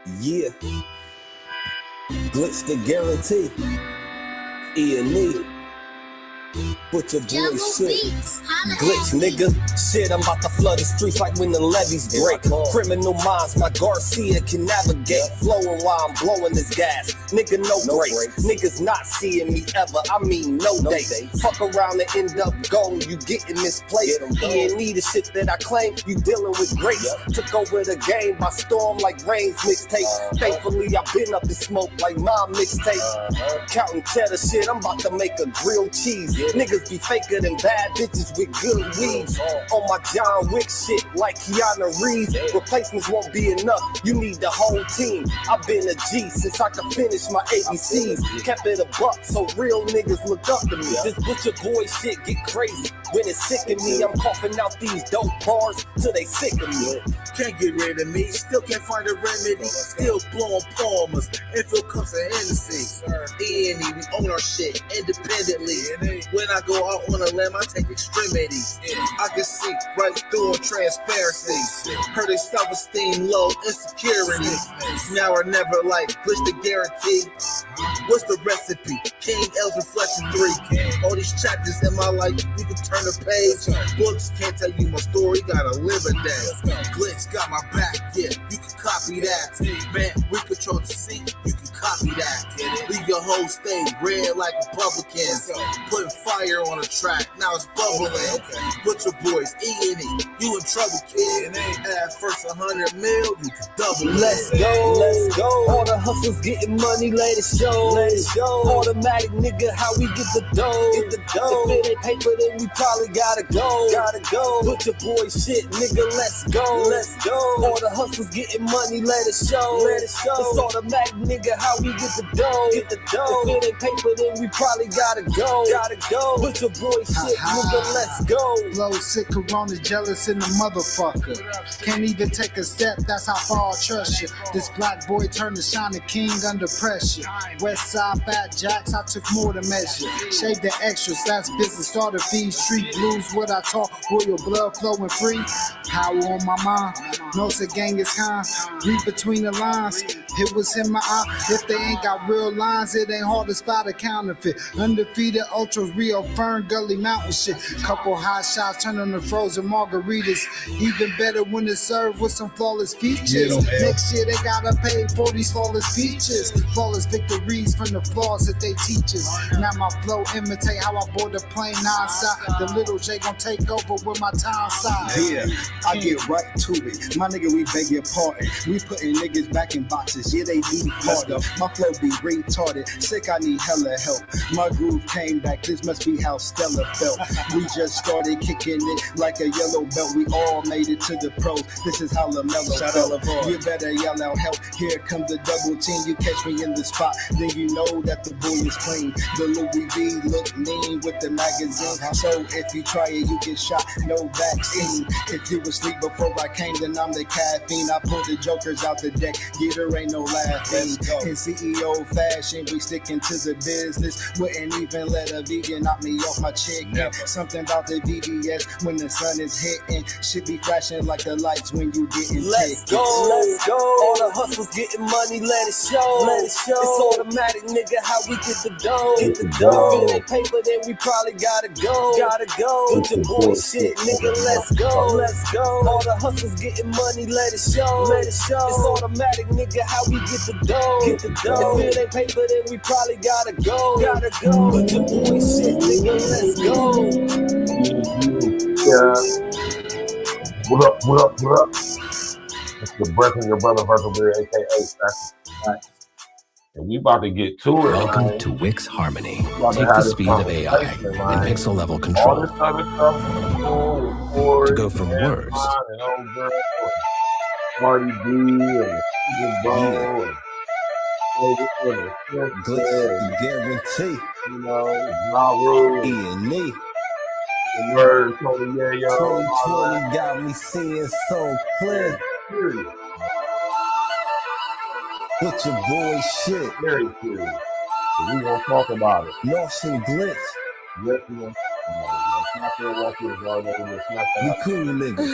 Yeah, glitch the guarantee. E&E. Put your boy shit. Glitch, nigga. Shit, I'm about to flood the streets like when the levees break. Criminal minds, my Garcia can navigate. Flowing while I'm blowing this gas. Nigga, no breaks. Niggas not seeing me ever. I mean, no dates. Fuck around and end up gone. You getting misplaced. E&E, the shit that I claim. You dealing with grace. Took over the game by storm like Rain's mixtape. Thankfully, I've been up in smoke like my mixtape. Counting cheddar shit, I'm about to make a grilled cheese. Niggas be faker than bad bitches with good weeds. On my John Wick shit like Keanu Reeves. Replacements won't be enough, you need the whole team. I've been a G since I could finish my ABCs. Kept it a buck so real niggas look up to me. This butcher boy shit get crazy. When it's sick of me, I'm coughing out these dope bars till they sick of me. Can't get rid of me, still can't find a remedy. Still blowing palmers and fill cups of Hennessy. E&E, we own our shit independently. When I go out on a limb, I take extremities. I can see right through transparency. Heard their self-esteem low, insecurities. Now or never, like glitch the guarantee. What's the recipe? King L's Reflection 3. All these chapters in my life, you can turn the page. Books can't tell you my story, gotta live a day. Glitch got my back, yeah, you can copy that. Man, we control the seat, you can copy that. Leave your whole state red like Republicans. Putting fire on the track, now it's bubbling. Butcher boys, E&E, you in trouble, kid. At first 100 mil, you can double it. Let's go, let's go. All the hustlers getting money, let it show. Automatic nigga, how we get the dough. If it ain't paper, then we probably gotta go. Butcher boy shit, nigga, let's go. All the hustlers getting money, let it show. It's automatic nigga, how we get the dough. If it ain't paper, then we probably gotta go. Butcher boy shit, nigga, let's go. Blow sick, corona, jealous in the motherfucker. Can't even take a step, that's how far I trust you. This black boy turned to shining king under pressure. West side fat jacks, I took more than measure. Shave the extras, that's business, starter fees. Street blues, what I talk, royal blood flowing free. Power on my mind, knows the gang is kind. Read between the lines, it was in my eye. If they ain't got real lines, it ain't hard to spot a counterfeit. Undefeated, ultra real, Fern Gully Mountain shit. Couple hot shots, turn on the frozen margaritas. Even better when it's served with some flawless features. Next year they gotta pay for these flawless features. Flawless victories from the flaws that they teach us. Now my flow imitate how I board the plane non-stop. The little J gon' take over with my time side. Yeah, I get right to it. My nigga, we beg your pardon. We putting niggas back in boxes. Yeah, they be harder. My flow be retarded. Sick, I need hella help. My groove came back. This must be how Stella felt. We just started kicking it like a yellow belt. We all made it to the pros. This is how LaMelo felt. You better yell out help. Here comes the double team. You catch me in the spot, then you know that the boy is clean. The Louis V look mean with the magazine. So if you try it, you get shot. No vaccine. If you was asleep before I came, then I'm the caffeine. I pulled the jokers out the deck. Yeah, there ain't no laughing. In CEO fashion, we sticking to the business. Wouldn't even let a vegan knock me off my chicken. Something about the VBS when the sun is hitting. Should be flashing like the lights when you getting Let's go. All the hustlers getting money, let it show. It's automatic, nigga, how we get the dough. If it ain't paper, then we probably gotta go. Put your boy shit, nigga, let's go. All the hustlers getting money, let it show. It's automatic, nigga, how we get the dough. If it ain't paper, then we probably gotta go. Put your boy shit, nigga, let's go. Yeah. What up? It's the breath of your brother Virgil, aka Assassination. And we about to get to it. Welcome to Wix Harmony. Take the speed of AI and pixel level control to go from words Marty B and Glitch guarantee. You know, Nauru, E&E. the word Tony Yayo. 2020 got me seeing so clear. Put your boy shit. Very serious. We gonna talk about it. Lost and glitch. Yes, we gonna talk about it. It's not fair walking as well as it's not We cool niggas.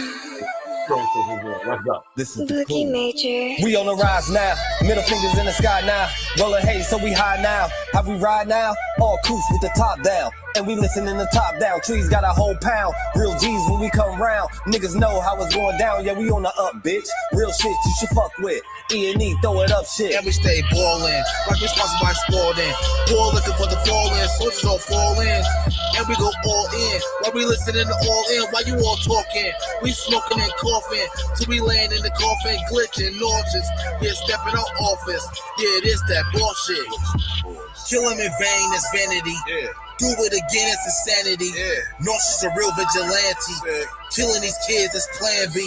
Let's go. This is the cool. We on the rise now, middle fingers in the sky now. Rolling haze, so we high now. How we ride now? All coops with the top down. And we listen in the top down. Trees got a whole pound. Real G's when we come round. Niggas know how it's going down. Yeah, we on the up, bitch. Real shit you should fuck with. E&E, throw it up shit. And we stay ballin', like we sponsored by Spalding. Ball looking for the fall-in, soldiers all fall in. And we go all in, while we listening to all in. While you all talking, we smoking and coughing. Till we land in the coffin, glitching, nauseous. Yeah, stepping out office. Yeah, it is that bullshit. Kill him in vain, that's vanity. Yeah. Do it again, it's insanity. Nauseous a real vigilante. Killing these kids, that's plan B.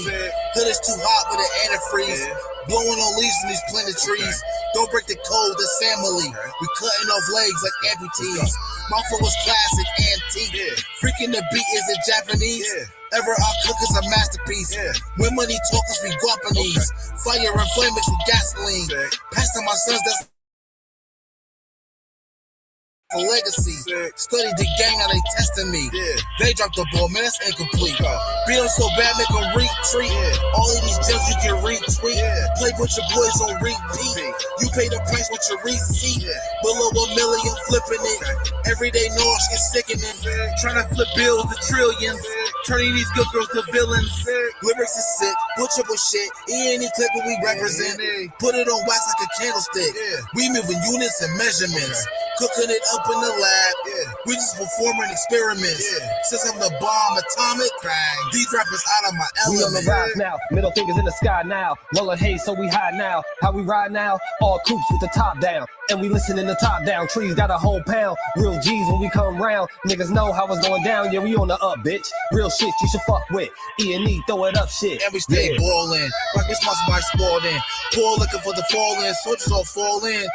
Hood is too hot with an antifreeze. Blowing on leaves from these planted trees. Don't break the code, that's family. We cutting off legs like amputees. My flow is classic, antique. Freaking the beat, is it Japanese? Ever our cook is a masterpiece. When money talkers, we Guapanese. Fire and flame mixed with gasoline. Pass to my sons, that's a legacy. Studied the gang, now they testing me. They dropped the ball, man, that's incomplete. Beat them so bad, make them retreat. All of these gems you can retweet. Play with your boys on repeat. You pay the price with your receipt. Below $1 million, flipping it. Everyday noise is sickening. Trying to flip bills to trillions. Turning these good girls to villains. Lyrics is sick, butcherable shit. E&E clip what we represent. Put it on wax like a candlestick. We moving units and measurements. Cooking it up in the lab. We just performing experiments. Since I'm the bomb atomic, these rappers out of my element. We on the rise now, middle fingers in the sky now. Rolling haze, so we high now. How we ride now? All coops with the top down. And we listen in the top down. Trees got a whole pound. Real G's when we come round. Niggas know how it's going down. Yeah, we on the up, bitch. Real shit you should fuck with. E&E, throw it up shit. And we stay ballin', like we sponsored by Spalding. Poor looking for the fall-in, soldiers all fall in.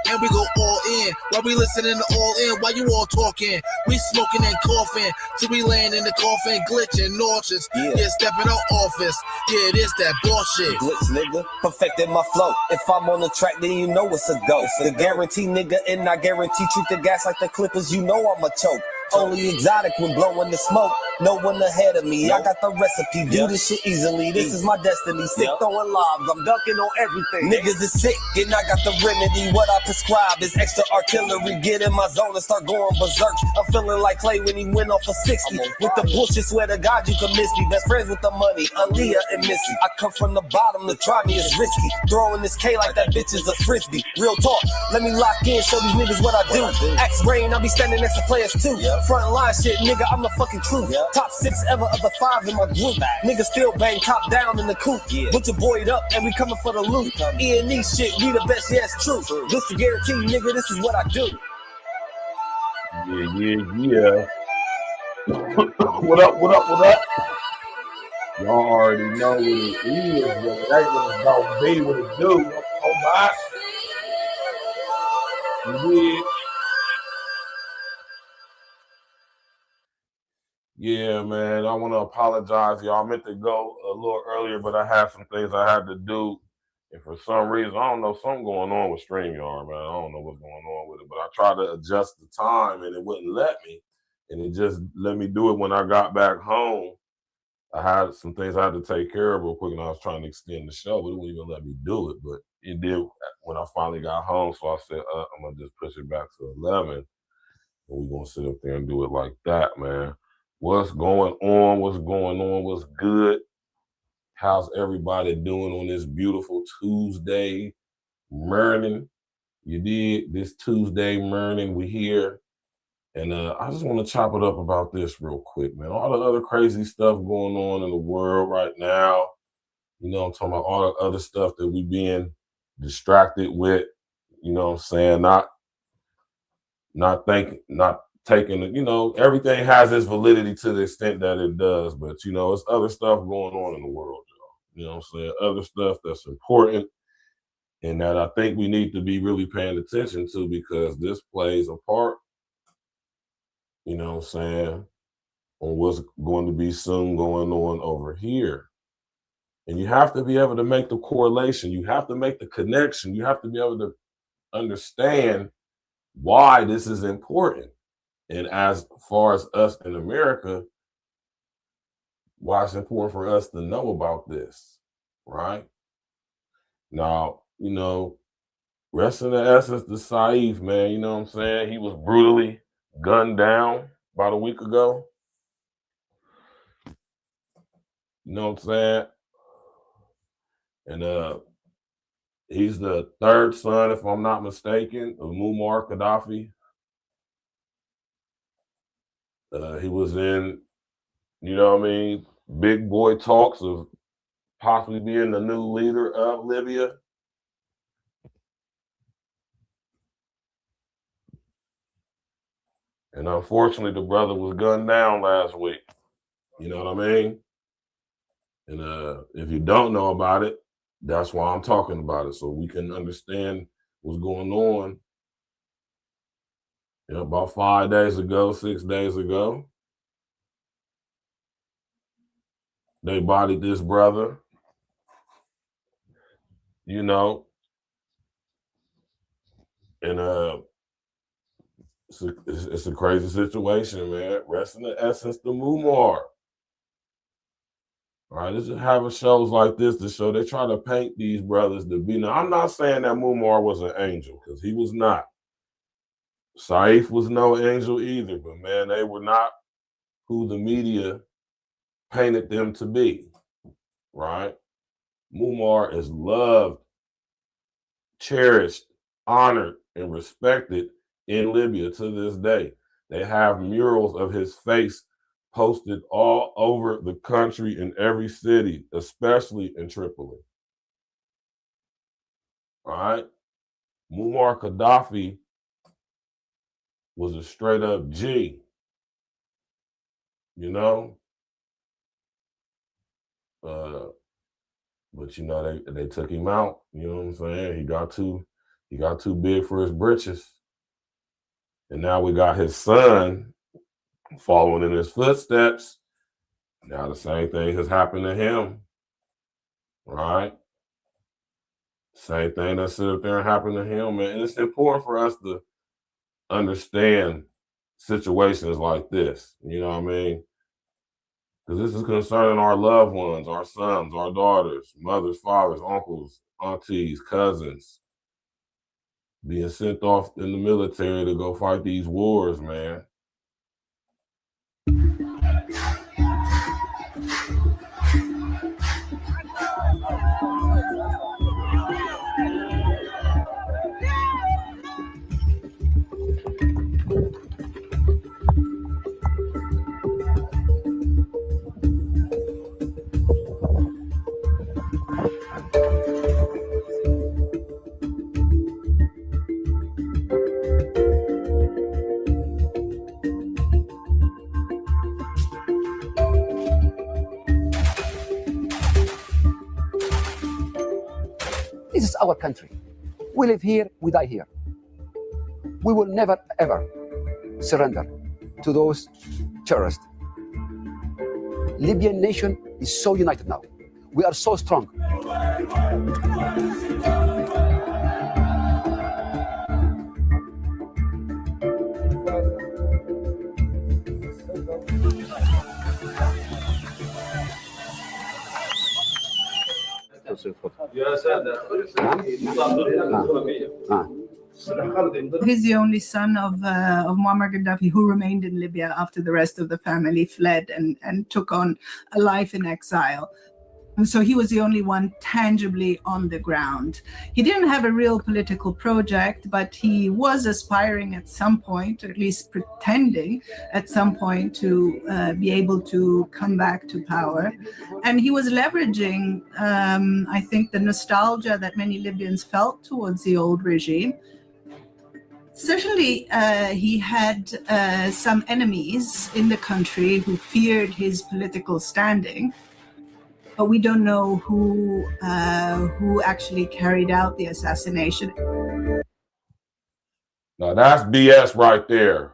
And we go all in, while we listening to all in. While you all talking, we smoking and coughing. Till we land in the coffin, glitching, nauseous. Yeah, stepping out office. Yeah, it is that bullshit. Glitch, nigga, perfected my flow. If I'm on the track, then you know it's a go. The guarantee, nigga, and I guarantee treat the gas like the Clippers. You know I'm a choke. Only exotic when blowing the smoke. No one ahead of me. I got the recipe. Do this shit easily. This is my destiny. Sick throwing lobs. I'm dunking on everything. Niggas is sick, and I got the remedy. What I prescribe is extra artillery. Get in my zone and start going berserk. I'm feeling like Clay when he went off for 60. With the bullshit, swear to God you can miss me. Best friends with the money, Aaliyah and Missy. I come from the bottom, to try me is risky. Throwing this K like that bitch is a frisbee. Real talk, let me lock in, show these niggas what I do. Axe Rain, I'll be standing next to players too. Front line shit, nigga, I'm the fucking truth. Top 6 ever of the 5 in my group. Niggas still bang top down in the coop. Put your boy up and we coming for the loot. E&E shit, we the best, yeah, it's true. This the guarantee, nigga, this is what I do. Yeah. What up? Y'all already know what it is, but it ain't what it's gonna be, what it do. Oh my. Yeah, man, I want to apologize, y'all. I meant to go a little earlier, but I had some things I had to do. And for some reason, I don't know, something going on with StreamYard, man. I don't know what's going on with it, but I tried to adjust the time and it wouldn't let me. And it just let me do it when I got back home. I had some things I had to take care of real quick, and I was trying to extend the show, but it wouldn't even let me do it. But it did when I finally got home, so I said, I'm going to just push it back to 11, and we're going to sit up there and do it like that, man. What's going on? What's good? How's everybody doing on this beautiful Tuesday morning? You did this Tuesday morning. We here. And I just want to chop it up about this real quick, man. All the other crazy stuff going on in the world right now. You know, I'm talking about all the other stuff that we being distracted with. You know what I'm saying? Not taking it, you know, everything has its validity to the extent that it does, but you know, it's other stuff going on in the world, y'all. You know what I'm saying? Other stuff that's important and that I think we need to be really paying attention to, because this plays a part, you know what I'm saying, on what's going to be soon going on over here. And you have to be able to make the correlation. You have to make the connection. You have to be able to understand why this is important. And as far as us in America, why it's important for us to know about this, right? Now, you know, rest in the essence to SAIF, man, you know what I'm saying? He was brutally gunned down about a week ago. You know what I'm saying? And he's the third son, if I'm not mistaken, of MUMAR GADDAFI. He was in, you know what I mean, big boy talks of possibly being the new leader of Libya. And unfortunately, the brother was gunned down last week. You know what I mean? And if you don't know about it, that's why I'm talking about it, so we can understand what's going on. You know, about 5 days ago, 6 days ago, they bodied this brother. You know, and it's a crazy situation, man. Rest in the essence, the MUMAR. All right, this is having shows like this to show they try to paint these brothers to be. Now, I'm not saying that MUMAR was an angel, because he was not. SAIF was no angel either, but man, they were not who the media painted them to be, right? MUMAR is loved, cherished, honored, and respected in Libya to this day. They have murals of his face posted all over the country in every city, especially in Tripoli. All right? MUMAR GADDAFI was a straight up G, you know? But you know, they took him out, you know what I'm saying? He got too big for his britches. And now we got his son following in his footsteps. Now the same thing has happened to him, right? Same thing that sit up there and happened to him, man. And it's important for us to understand situations like this, you know what I mean? Because this is concerning our loved ones, our sons, our daughters, mothers, fathers, uncles, aunties, cousins, being sent off in the military to go fight these wars, man. This is our country. We live here, we die here. We will never, ever surrender to those terrorists. Libyan nation is so united now. We are so strong. He's the only son of Muammar Gaddafi who remained in Libya after the rest of the family fled and took on a life in exile. And so he was the only one tangibly on the ground. He didn't have a real political project, but he was aspiring at some point, or at least pretending at some point, to be able to come back to power. And he was leveraging, I think, the nostalgia that many Libyans felt towards the old regime. Certainly, he had some enemies in the country who feared his political standing. But we don't know who actually carried out the assassination. Now that's BS right there.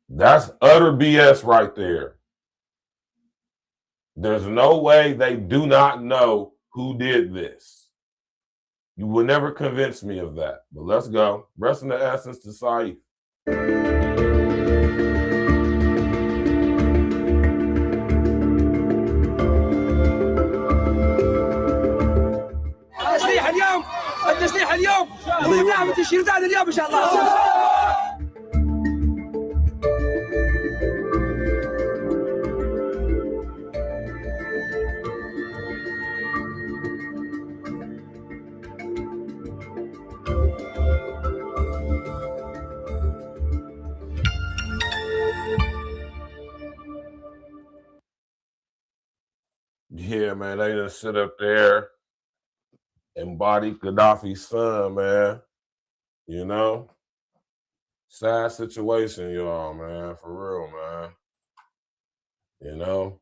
That's utter BS right there. There's no way they do not know who did this. You will never convince me of that. But let's go. Rest in the essence to SAIF. التشيير ده اليوم ان شاء الله. Yeah, man, they done sit up there, embody Gaddafi's son, man. You know? Sad situation, y'all, man, for real, man. You know?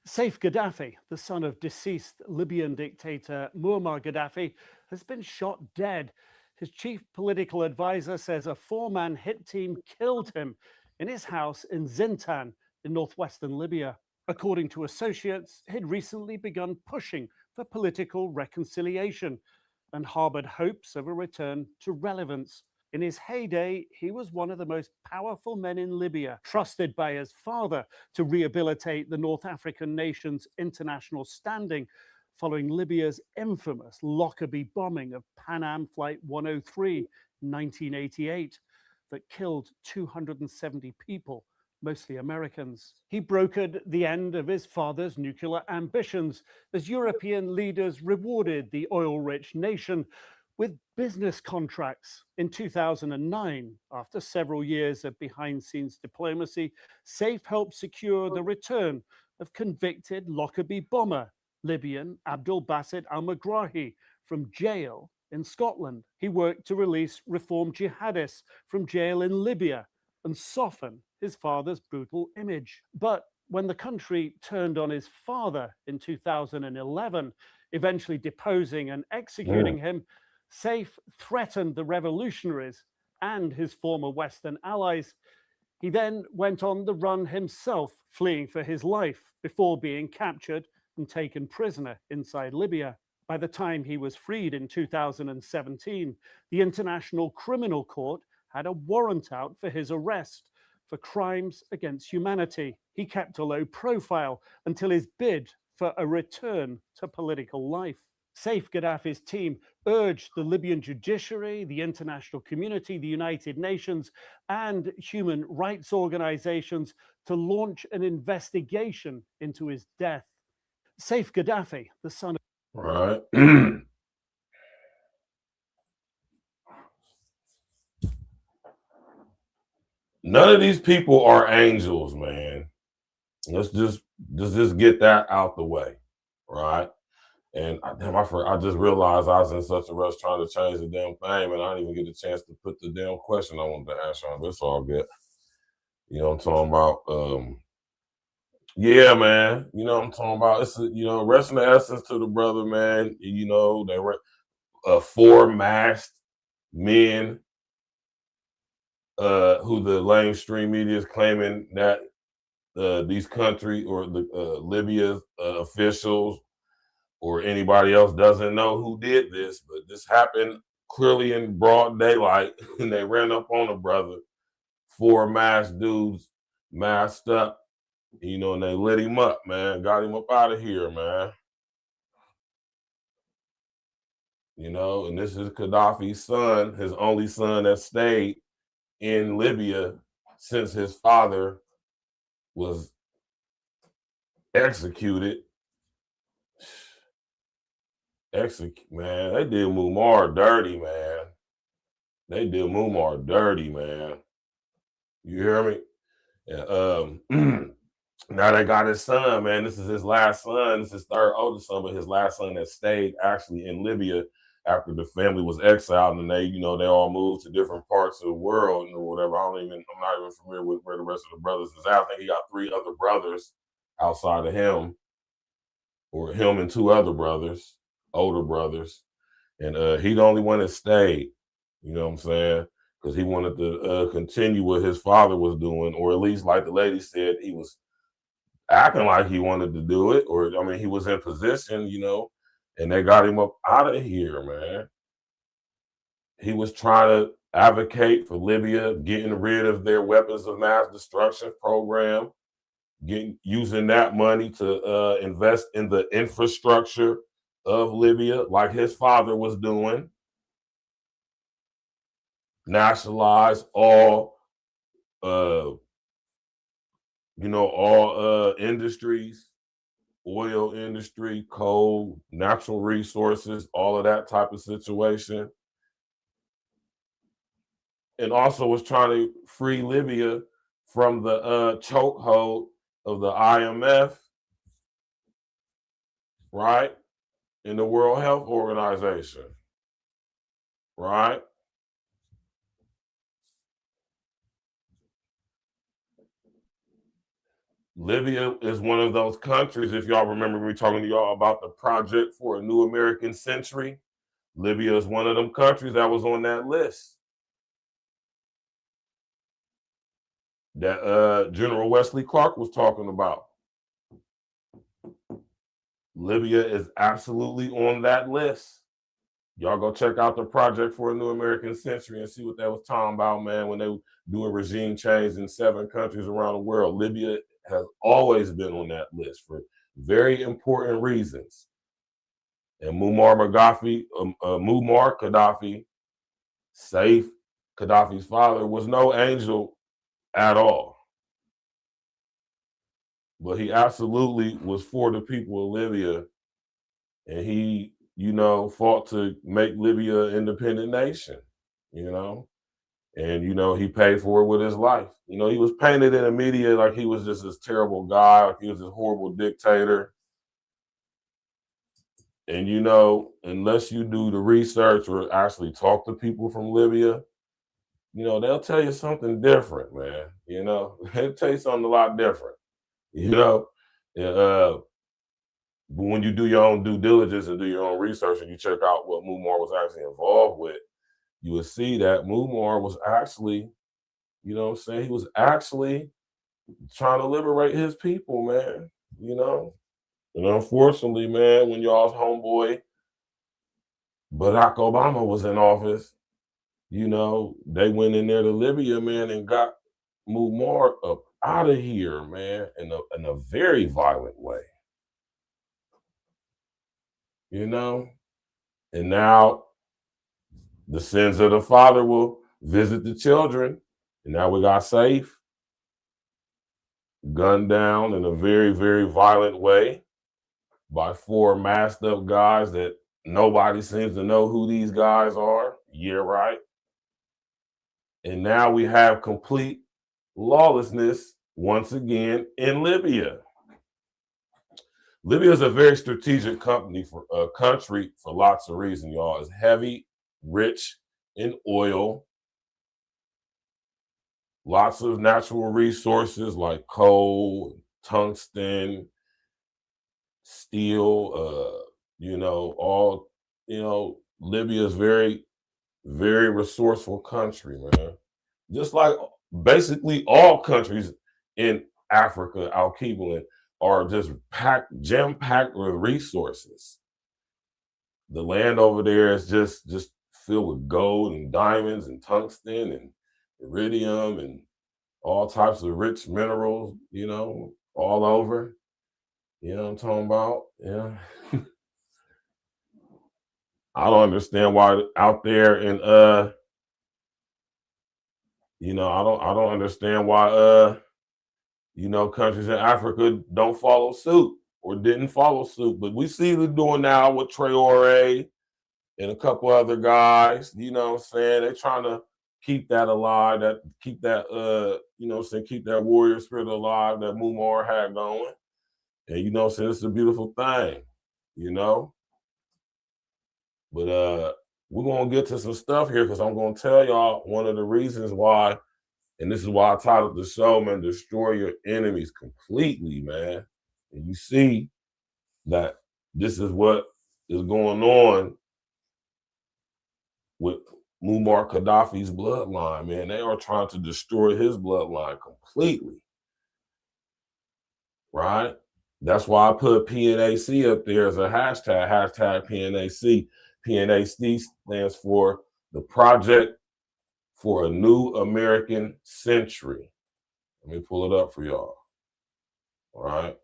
SAIF Gaddafi, the son of deceased Libyan dictator Muammar Gaddafi, has been shot dead. His chief political advisor says a four-man hit team killed him in his house in Zintan in northwestern Libya. According to associates, he'd recently begun pushing for political reconciliation and harbored hopes of a return to relevance. In his heyday, he was one of the most powerful men in Libya, trusted by his father to rehabilitate the North African nation's international standing following Libya's infamous Lockerbie bombing of Pan Am Flight 103 in 1988 that killed 270 people, mostly Americans. He brokered the end of his father's nuclear ambitions as European leaders rewarded the oil-rich nation with business contracts. In 2009, after several years of behind-scenes diplomacy, SAIF helped secure the return of convicted Lockerbie bomber Libyan Abdul Basit al-Megrahi from jail in Scotland. He worked to release reformed jihadists from jail in Libya and soften his father's brutal image. But when the country turned on his father in 2011, eventually deposing and executing him, SAIF threatened the revolutionaries and his former Western allies. He then went on the run himself, fleeing for his life before being captured and taken prisoner inside Libya. By the time he was freed in 2017, the International Criminal Court had a warrant out for his arrest for crimes against humanity. He kept a low profile until his bid for a return to political life. SAIF Gaddafi's team urged the Libyan judiciary, the international community, the United Nations, and human rights organizations to launch an investigation into his death. SAIF Gaddafi, the son of... Right. None of these people are angels, man. Let's just get that out the way, right? And I just realized I was in such a rush trying to change the damn thing, and I didn't even get a chance to put the damn question I wanted to ask y'all, but it's all good. You know what I'm talking about? Yeah, man. You know what I'm talking about? It's, you know, rest in the essence to the brother, man. You know, they were four masked men who the mainstream media is claiming that these countries or the Libya's officials or anybody else doesn't know who did this, but this happened clearly in broad daylight, and they ran up on a brother, four masked dudes, masked up, you know, and they lit him up, man, got him up out of here, man. You know, and this is Gaddafi's son, his only son that stayed in Libya since his father was executed. Man, they did MUMAR dirty, man. They did MUMAR dirty, man. You hear me? And, now they got his son, man. This is his last son. This is his third oldest son, but his last son that stayed actually in Libya after the family was exiled, and they, you know, they all moved to different parts of the world or whatever. I'm not even familiar with where the rest of the brothers is at. I think he got three other brothers outside of him, or him and two other brothers, older brothers, and he the only one that stayed. You know what I'm saying? Because he wanted to continue what his father was doing, or at least, like the lady said, he was acting like he wanted to do it, or I mean, he was in position, you know, and they got him up out of here, man. He was trying to advocate for Libya getting rid of their weapons of mass destruction program, using that money to invest in the infrastructure of Libya, like his father was doing. Nationalize all, all industries, oil industry, coal, natural resources, all of that type of situation. And also was trying to free Libya from the chokehold of the IMF, right? In the World Health Organization, right? Libya is one of those countries, if y'all remember me talking to y'all about the project for a new American century, Libya is one of them countries that was on that list that General Wesley Clark was talking about. Libya is absolutely on that list. Y'all go check out the project for a new American century and see what that was talking about, man, when they were doing regime change in 7 countries around the world. Libya has always been on that list for very important reasons. And Muammar Gaddafi, SAIF, Gaddafi's father, was no angel at all. But he absolutely was for the people of Libya. And he, fought to make Libya an independent nation, And, he paid for it with his life. He was painted in the media like he was just this terrible guy, like he was this horrible dictator. And, unless you do the research or actually talk to people from Libya, they'll tell you something different, man. They'll tell you something a lot different, But when you do your own due diligence and do your own research and you check out what Muammar was actually involved with, you will see that Muammar was actually, he was actually trying to liberate his people, man, And unfortunately, man, when y'all's homeboy Barack Obama was in office, they went in there to Libya, man, and got Muammar up out of here, man, in a very violent way. And now the sins of the father will visit the children. And now we got SAIF gunned down in a very, very violent way by 4 masked up guys that nobody seems to know who these guys are. Yeah, right. And now we have complete lawlessness once again in Libya. Libya is a very strategic country for lots of reasons, y'all. It's heavy, rich in oil, lots of natural resources like coal, tungsten, steel, Libya is very, very resourceful country, man. Just like basically all countries in Africa, Al-Qiblan, are just jam-packed with resources. The land over there is just filled with gold and diamonds and tungsten and iridium and all types of rich minerals, all over. You know what I'm talking about? Yeah. I don't understand why out there in I don't understand why countries in Africa don't follow suit or didn't follow suit. But we see them doing now with Traore and a couple other guys, They're trying to keep that alive, keep that warrior spirit alive that Muammar had going. And it's a beautiful thing, But we're gonna get to some stuff here because I'm gonna tell y'all one of the reasons why. And this is why I titled the show, man, Destroy Your Enemies Completely, man. And you see that this is what is going on with Muammar Gaddafi's bloodline, man. They are trying to destroy his bloodline completely, right? That's why I put PNAC up there as a hashtag PNAC. PNAC stands for the Project for a New American Century. Let me pull it up for y'all. All right.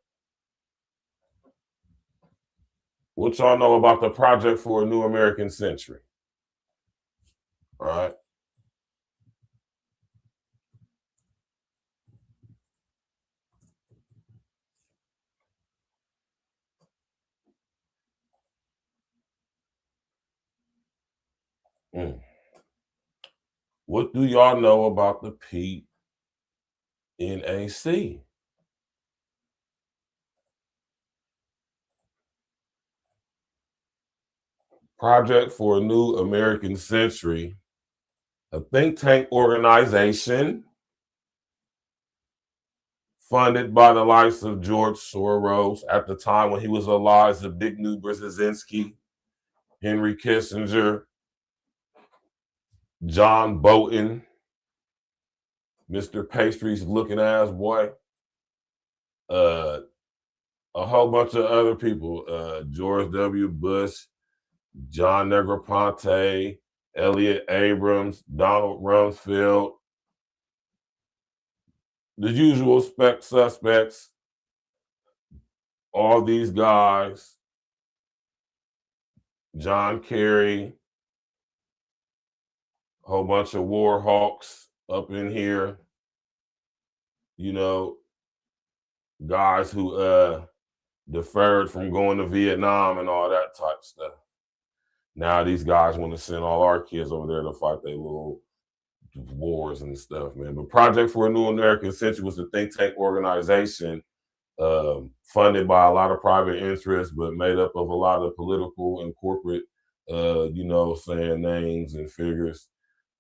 What y'all know about the Project for a New American Century? All right. What do y'all know about the PNAC? Project for a New American Century, a think tank organization funded by the likes of George Soros at the time when he was alive, Zbigniew Brzezinski, Henry Kissinger, John Bolton, Mr. Pastry's looking ass boy, a whole bunch of other people, George W. Bush, John Negroponte, Elliot Abrams, Donald Rumsfeld, the usual suspects, all these guys, John Kerry, a whole bunch of war hawks up in here, you know, guys who deferred from going to Vietnam and all that type of stuff. Now these guys want to send all our kids over there to fight their little wars and stuff, man. But Project for a New American Century was a think tank organization funded by a lot of private interests, but made up of a lot of political and corporate, names and figures.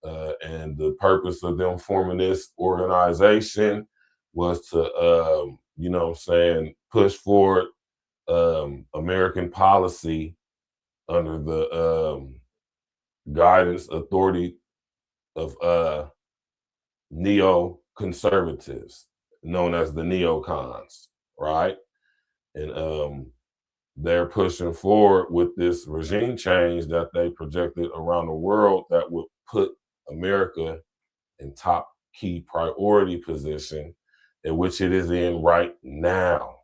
And the purpose of them forming this organization was to, push forward American policy under the guidance authority of neoconservatives, known as the neocons, right? And they're pushing forward with this regime change that they projected around the world that would put America in top key priority position, in which it is in right now.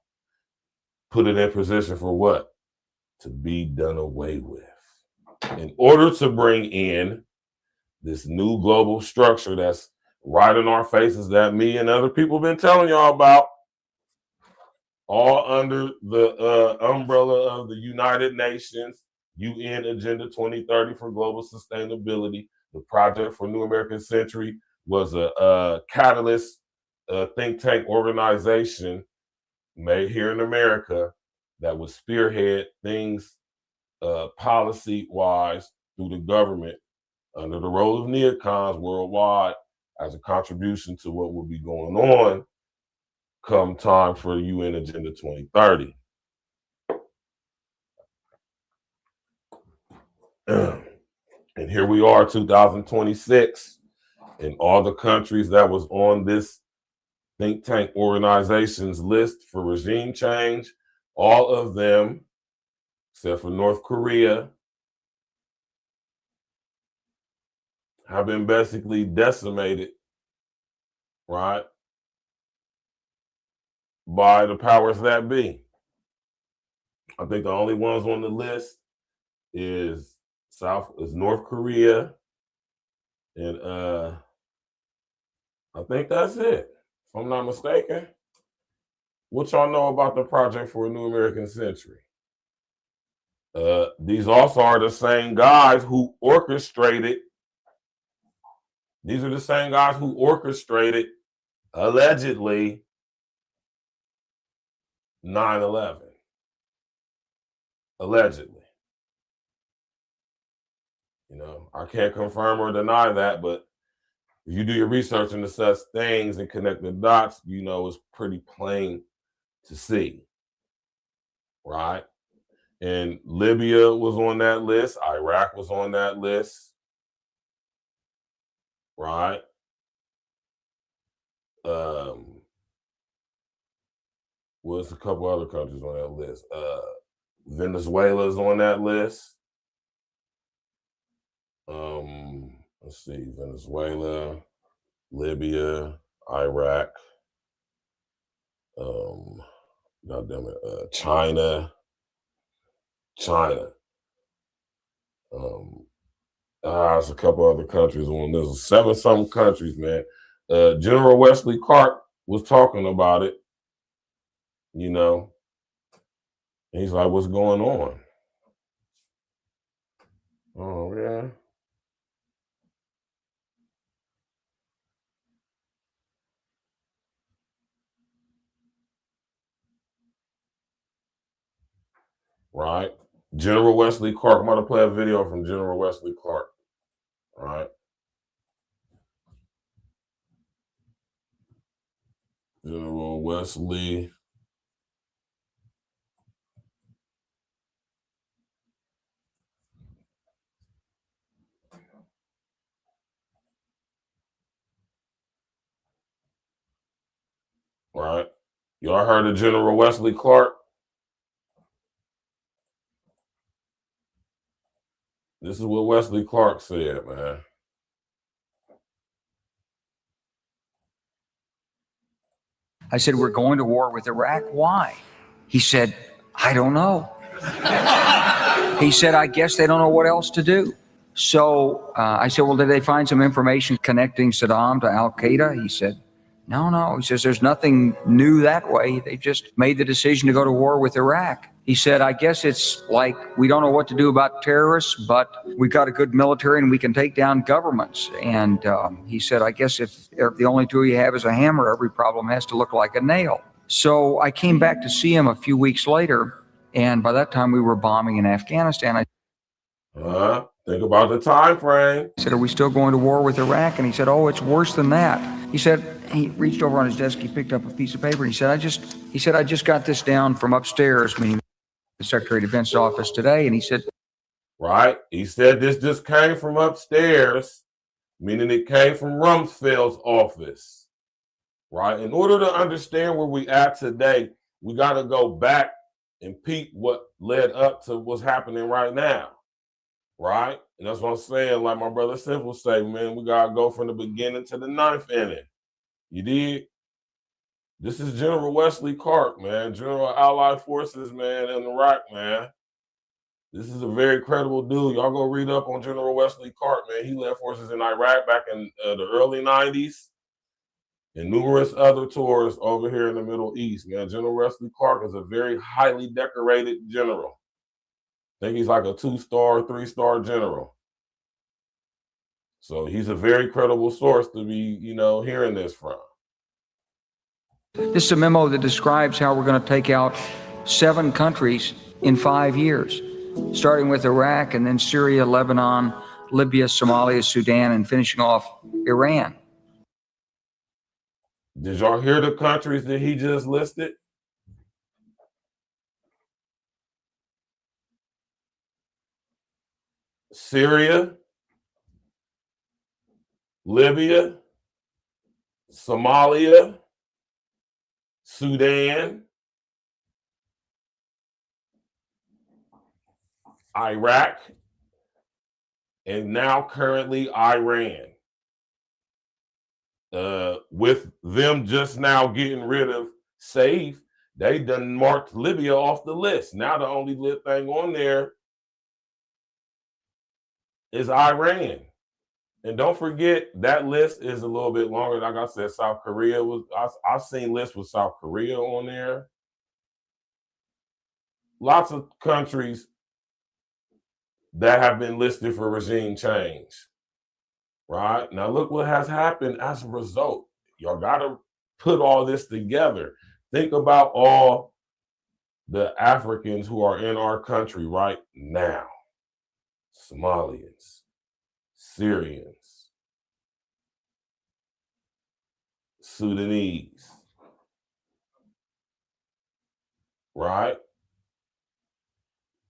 Put it in position for what? To be done away with. In order to bring in this new global structure that's right in our faces that me and other people have been telling y'all about, all under the umbrella of the United Nations, UN Agenda 2030 for Global Sustainability. The Project for New American Century was a catalyst think tank organization made here in America that would spearhead things policy-wise through the government under the role of neocons worldwide as a contribution to what will be going on come time for the UN Agenda 2030. And here we are, 2026, and all the countries that was on this think tank organization's list for regime change, all of them, except for North Korea, have been basically decimated, right, by the powers that be. I think the only ones on the list is North Korea, and I think that's it, if I'm not mistaken. What y'all know about the Project for a New American Century? These also are the same guys who orchestrated. These are the same guys who orchestrated, allegedly, 9/11. Allegedly. I can't confirm or deny that, but if you do your research into such things and connect the dots, it's pretty plain to see, right? And Libya was on that list. Iraq was on that list, right? Was a couple other countries on that list. Venezuela is on that list. Let's see, Venezuela, Libya, Iraq. God damn it, China. There's a couple other countries on this. 7-something countries, man. General Wesley Clark was talking about it, you know. And he's like, what's going on? Oh, yeah. Right. General Wesley Clark. I'm going to play a video from General Wesley Clark. Right. General Wesley. Right. Y'all heard of General Wesley Clark? This is what Wesley Clark said, man. I said, we're going to war with Iraq. Why? He said, I don't know. He said, I guess they don't know what else to do. So I said, well, did they find some information connecting Saddam to Al-Qaeda? He said, no. He says, there's nothing new that way. They just made the decision to go to war with Iraq. He said, I guess it's like we don't know what to do about terrorists, but we've got a good military and we can take down governments. And he said, I guess if the only tool you have is a hammer, every problem has to look like a nail. So I came back to see him a few weeks later, and by that time we were bombing in Afghanistan. Think about the time frame. I said, are we still going to war with Iraq? And he said, oh, it's worse than that. He said, he reached over on his desk, he picked up a piece of paper, and he said, I just got this down from upstairs, meaning the Secretary of Defense's office today. And he said, right. He said this just came from upstairs, meaning it came from Rumsfeld's office. Right. In order to understand where we at today, we got to go back and peep what led up to what's happening right now. Right. And that's what I'm saying. Like my brother Simple say, man, we got to go from the beginning to the 9th inning. You did? This is General Wesley Clark, man. General Allied Forces, man, in Iraq, man. This is a very credible dude. Y'all go read up on General Wesley Clark, man. He led forces in Iraq back in the early 90s and numerous other tours over here in the Middle East, man. General Wesley Clark is a very highly decorated general. I think he's like a 2-star, 3-star general. So he's a very credible source to be, hearing this from. This is a memo that describes how we're going to take out 7 countries in 5 years, starting with Iraq and then Syria, Lebanon, Libya, Somalia, Sudan, and finishing off Iran. Did y'all hear the countries that he just listed? Syria, Libya, Somalia, Sudan, Iraq, and now currently Iran. With them just now getting rid of SAIF, they done marked Libya off the list. Now the only lit thing on there is Iran. And don't forget, that list is a little bit longer. Like I said, South Korea was, I've seen lists with South Korea on there. Lots of countries that have been listed for regime change. Right? Now look what has happened as a result. Y'all got to put all this together. Think about all the Africans who are in our country right now. Somalians, Syrians, Sudanese, right?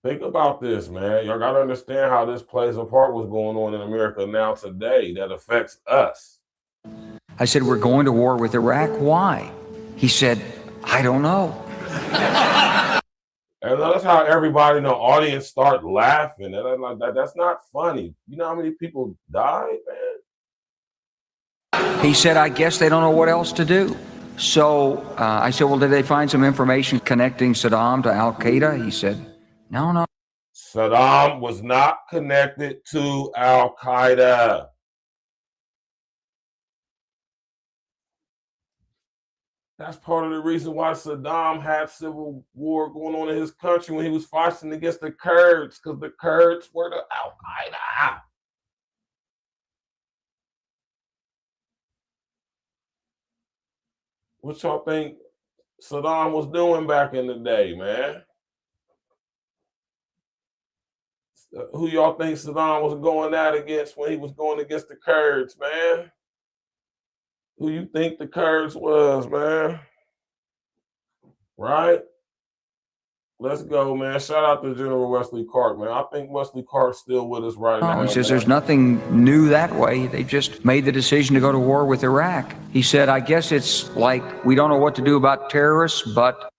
Think about this, man. Y'all got to understand how this plays a part what's going on in America now today that affects us. I said, we're going to war with Iraq. Why? He said, I don't know. And that's how everybody in the audience start laughing. And I'm like, that's not funny. You know how many people died, man? He said, I guess they don't know what else to do. So I said, well, did they find some information connecting Saddam to Al-Qaeda? He said, no. Saddam was not connected to Al-Qaeda. That's part of the reason why Saddam had civil war going on in his country when he was fighting against the Kurds, because the Kurds were the Al-Qaeda. What y'all think Saddam was doing back in the day, man? Who y'all think Saddam was going at against when he was going against the Kurds, man? Who you think the Kurds was, man? Right? Let's go, man. Shout out to General Wesley Clark, man. I think Wesley Clark's still with us right now. He says there's nothing new that way. They just made the decision to go to war with Iraq. He said, I guess it's like we don't know what to do about terrorists, but...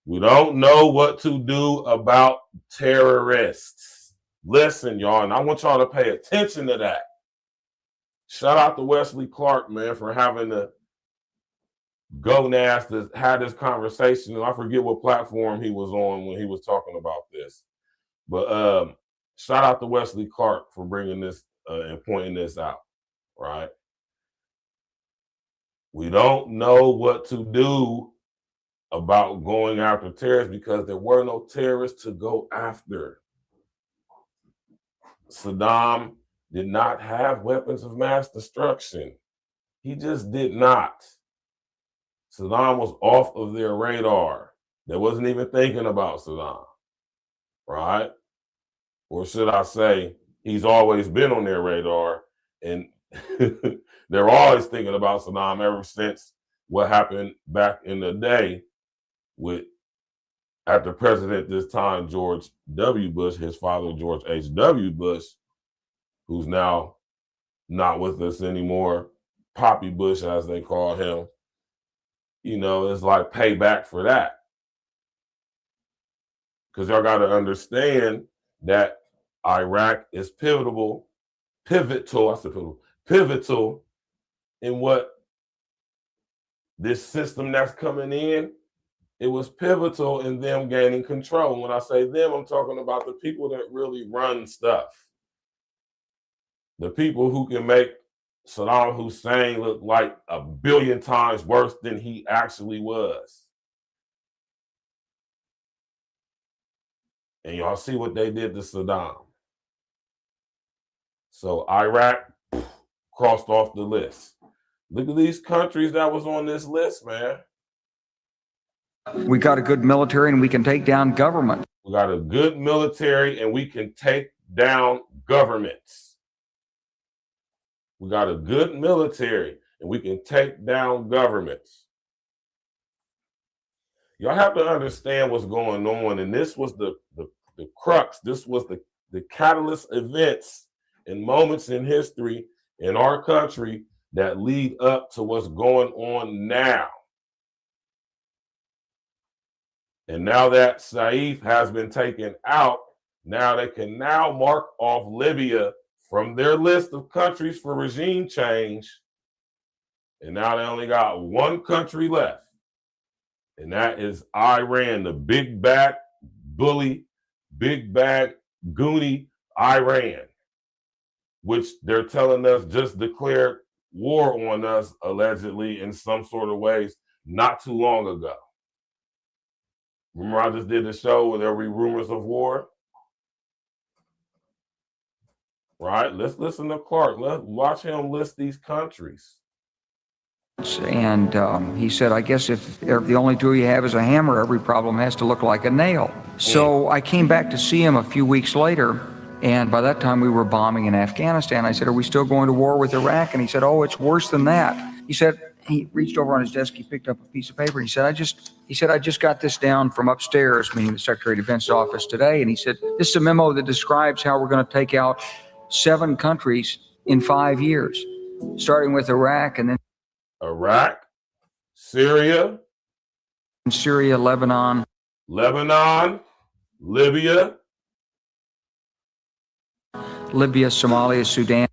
We don't know what to do about terrorists. Listen, y'all, and I want y'all to pay attention to that. Shout out to Wesley Clark, man, for having the gonads to have this conversation. And I forget what platform he was on when he was talking about this. But shout out to Wesley Clark for bringing this and pointing this out, right? We don't know what to do about going after terrorists because there were no terrorists to go after. Saddam did not have weapons of mass destruction. He just did not. Saddam was off of their radar. They wasn't even thinking about Saddam, right? Or should I say, he's always been on their radar, and they're always thinking about Saddam ever since what happened back in the day with, after President this time, George W. Bush, his father, George H.W. Bush, who's now not with us anymore, Poppy Bush, as they call him. You know, it's like payback for that. Because y'all got to understand that Iraq is pivotal in what this system that's coming in. It was pivotal in them gaining control. When I say them, I'm talking about the people that really run stuff. The people who can make Saddam Hussein looked like 1 billion times worse than he actually was. And y'all see what they did to Saddam. So Iraq crossed off the list. Look at these countries that was on this list, man. We got a good military and we can take down government. We got a good military and we can take down governments. We got a good military and we can take down governments. Y'all have to understand what's going on. And this was the crux. This was the catalyst events and moments in history in our country that lead up to what's going on now. And now that SAIF has been taken out, now they can now mark off Libya from their list of countries for regime change. And now they only got one country left. And that is Iran, the big bad bully, big bad goonie Iran, which they're telling us just declared war on us, allegedly, in some sort of ways, not too long ago. Remember I just did the show where there were rumors of war? Right? Let's listen to Clark. Let's watch him list these countries. And he said, I guess if the only tool you have is a hammer, every problem has to look like a nail. So I came back to see him a few weeks later, and by that time we were bombing in Afghanistan. I said, are we still going to war with Iraq? And he said, oh, it's worse than that. He said, he reached over on his desk, he picked up a piece of paper, and he said, I just got this down from upstairs, meaning the Secretary of Defense's office today. And he said, this is a memo that describes how we're going to take out 7 countries in 5 years, starting with Iraq, and then Iraq, Syria, Lebanon, Libya, Somalia, Sudan,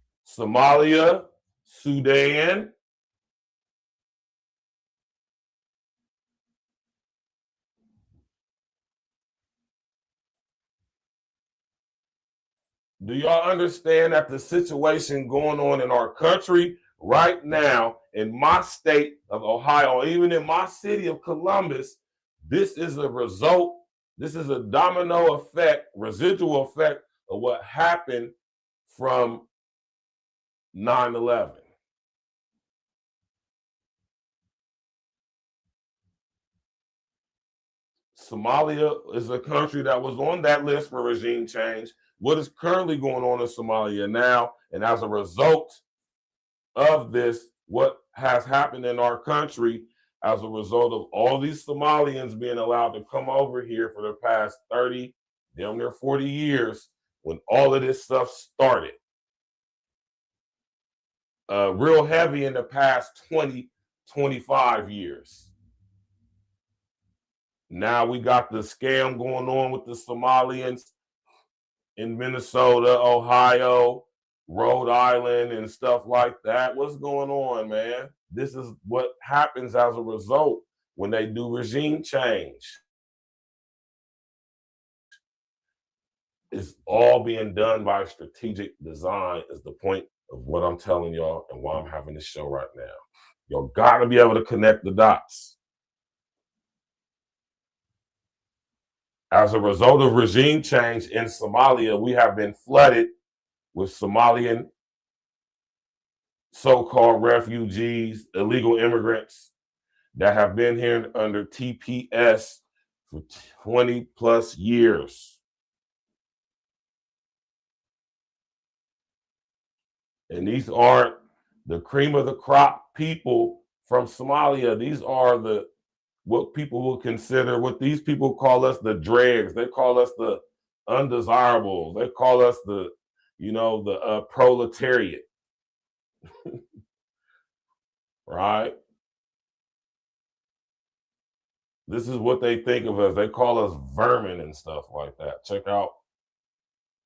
Do y'all understand that the situation going on in our country right now, in my state of Ohio, even in my city of Columbus, this is a result, this is a domino effect, residual effect of what happened from 9/11. Somalia is a country that was on that list for regime change. What is currently going on in Somalia now, and as a result of this, what has happened in our country as a result of all these Somalians being allowed to come over here for the past 30, damn near 40 years, when all of this stuff started. Real heavy in the past 20, 25 years. Now we got the scam going on with the Somalians in Minnesota, Ohio, Rhode Island, and stuff like that. What's going on, man? This is what happens as a result when they do regime change. It's all being done by strategic design is the point of what I'm telling y'all and why I'm having this show right now. Y'all gotta be able to connect the dots. As a result of regime change in Somalia, we have been flooded with Somalian so-called refugees, illegal immigrants that have been here under TPS for 20 plus years. And these aren't the cream of the crop people from Somalia. These are what people will consider, what these people call us the dregs. They call us the undesirables. They call us the, the proletariat. Right? This is what they think of us. They call us vermin and stuff like that. Check out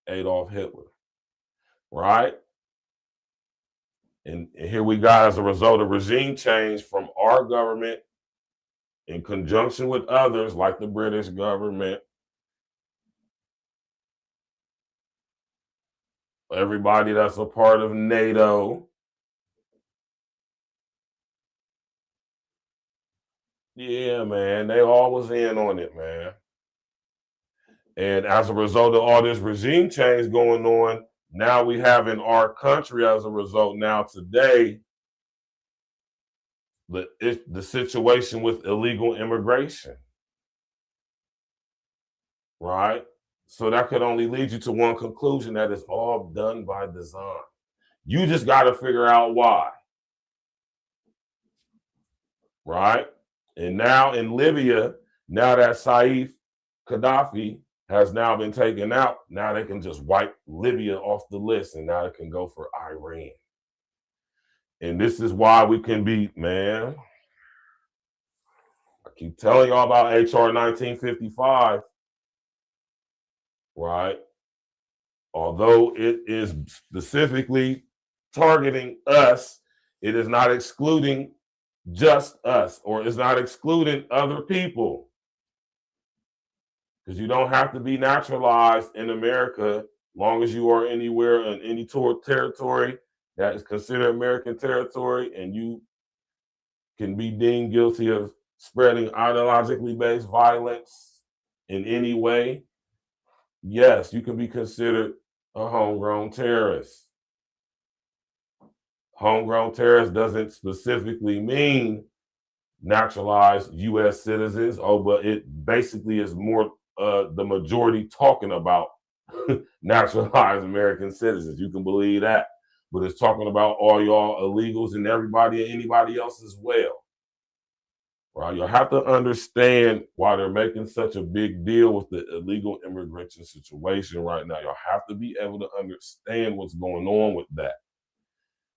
Adolf Hitler. Right? And here we got, as a result of regime change from our government, in conjunction with others like the British government, everybody that's a part of NATO. Yeah, man, they all was in on it, man. And as a result of all this regime change going on, now we have in our country, as a result, now today, the situation with illegal immigration, right? So that could only lead you to one conclusion, that it's all done by design. You just got to figure out why, right? And now in Libya, now that SAIF, Gaddafi, has now been taken out, now they can just wipe Libya off the list, and now it can go for Iran. And this is why we can be, man, I keep telling y'all about HR 1955, right? Although it is specifically targeting us, it is not excluding just us, or it's not excluding other people. Because you don't have to be naturalized in America, long as you are anywhere in any territory that is considered American territory, and you can be deemed guilty of spreading ideologically based violence in any way. Yes, you can be considered a homegrown terrorist. Homegrown terrorist doesn't specifically mean naturalized U.S. citizens. But it basically is more the majority talking about naturalized American citizens. You can believe that. But it's talking about all y'all illegals and everybody and anybody else as well. Right? You'll have to understand why they're making such a big deal with the illegal immigration situation right now. You'll have to be able to understand what's going on with that.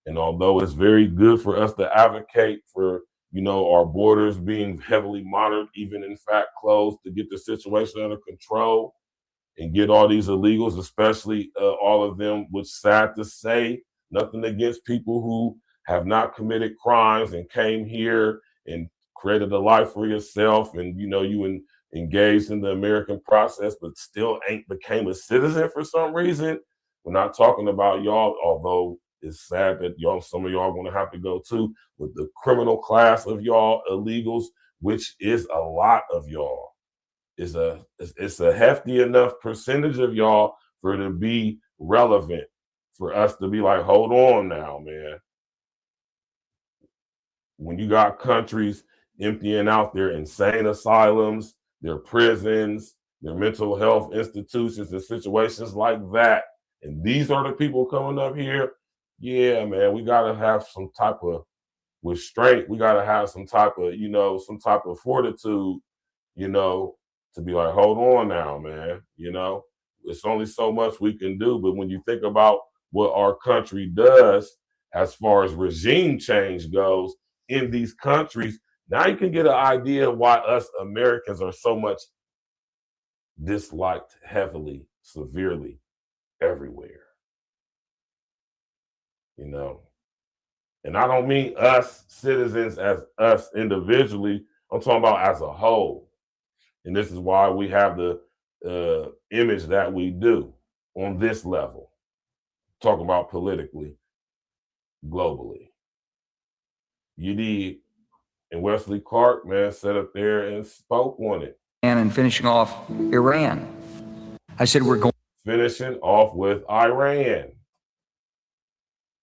And although it's very good for us to advocate for, our borders being heavily monitored, even in fact closed, to get the situation under control and get all these illegals, especially all of them, which, sad to say, nothing against people who have not committed crimes and came here and created a life for yourself, and you engaged in the American process, but still ain't became a citizen for some reason. We're not talking about y'all, although it's sad that y'all, some of y'all are going to have to go too, with the criminal class of y'all illegals, which is a lot of y'all. It's a hefty enough percentage of y'all for it to be relevant, for us to be like, hold on now, man. When you got countries emptying out their insane asylums, their prisons, their mental health institutions and situations like that, and these are the people coming up here, yeah, man, we got to have some type of restraint. We got to have some type of, you know, some type of fortitude, you know, to be like, hold on now, man, you know, it's only so much we can do. But when you think about what our country does as far as regime change goes in these countries, now you can get an idea of why us Americans are so much disliked heavily, severely, everywhere. You know, and I don't mean us citizens as us individually, I'm talking about as a whole. And this is why we have the image that we do on this level, talking about politically, globally. You need, and Wesley Clark, man, sat up there and spoke on it. And finishing off Iran. I said, we're going. Finishing off with Iran.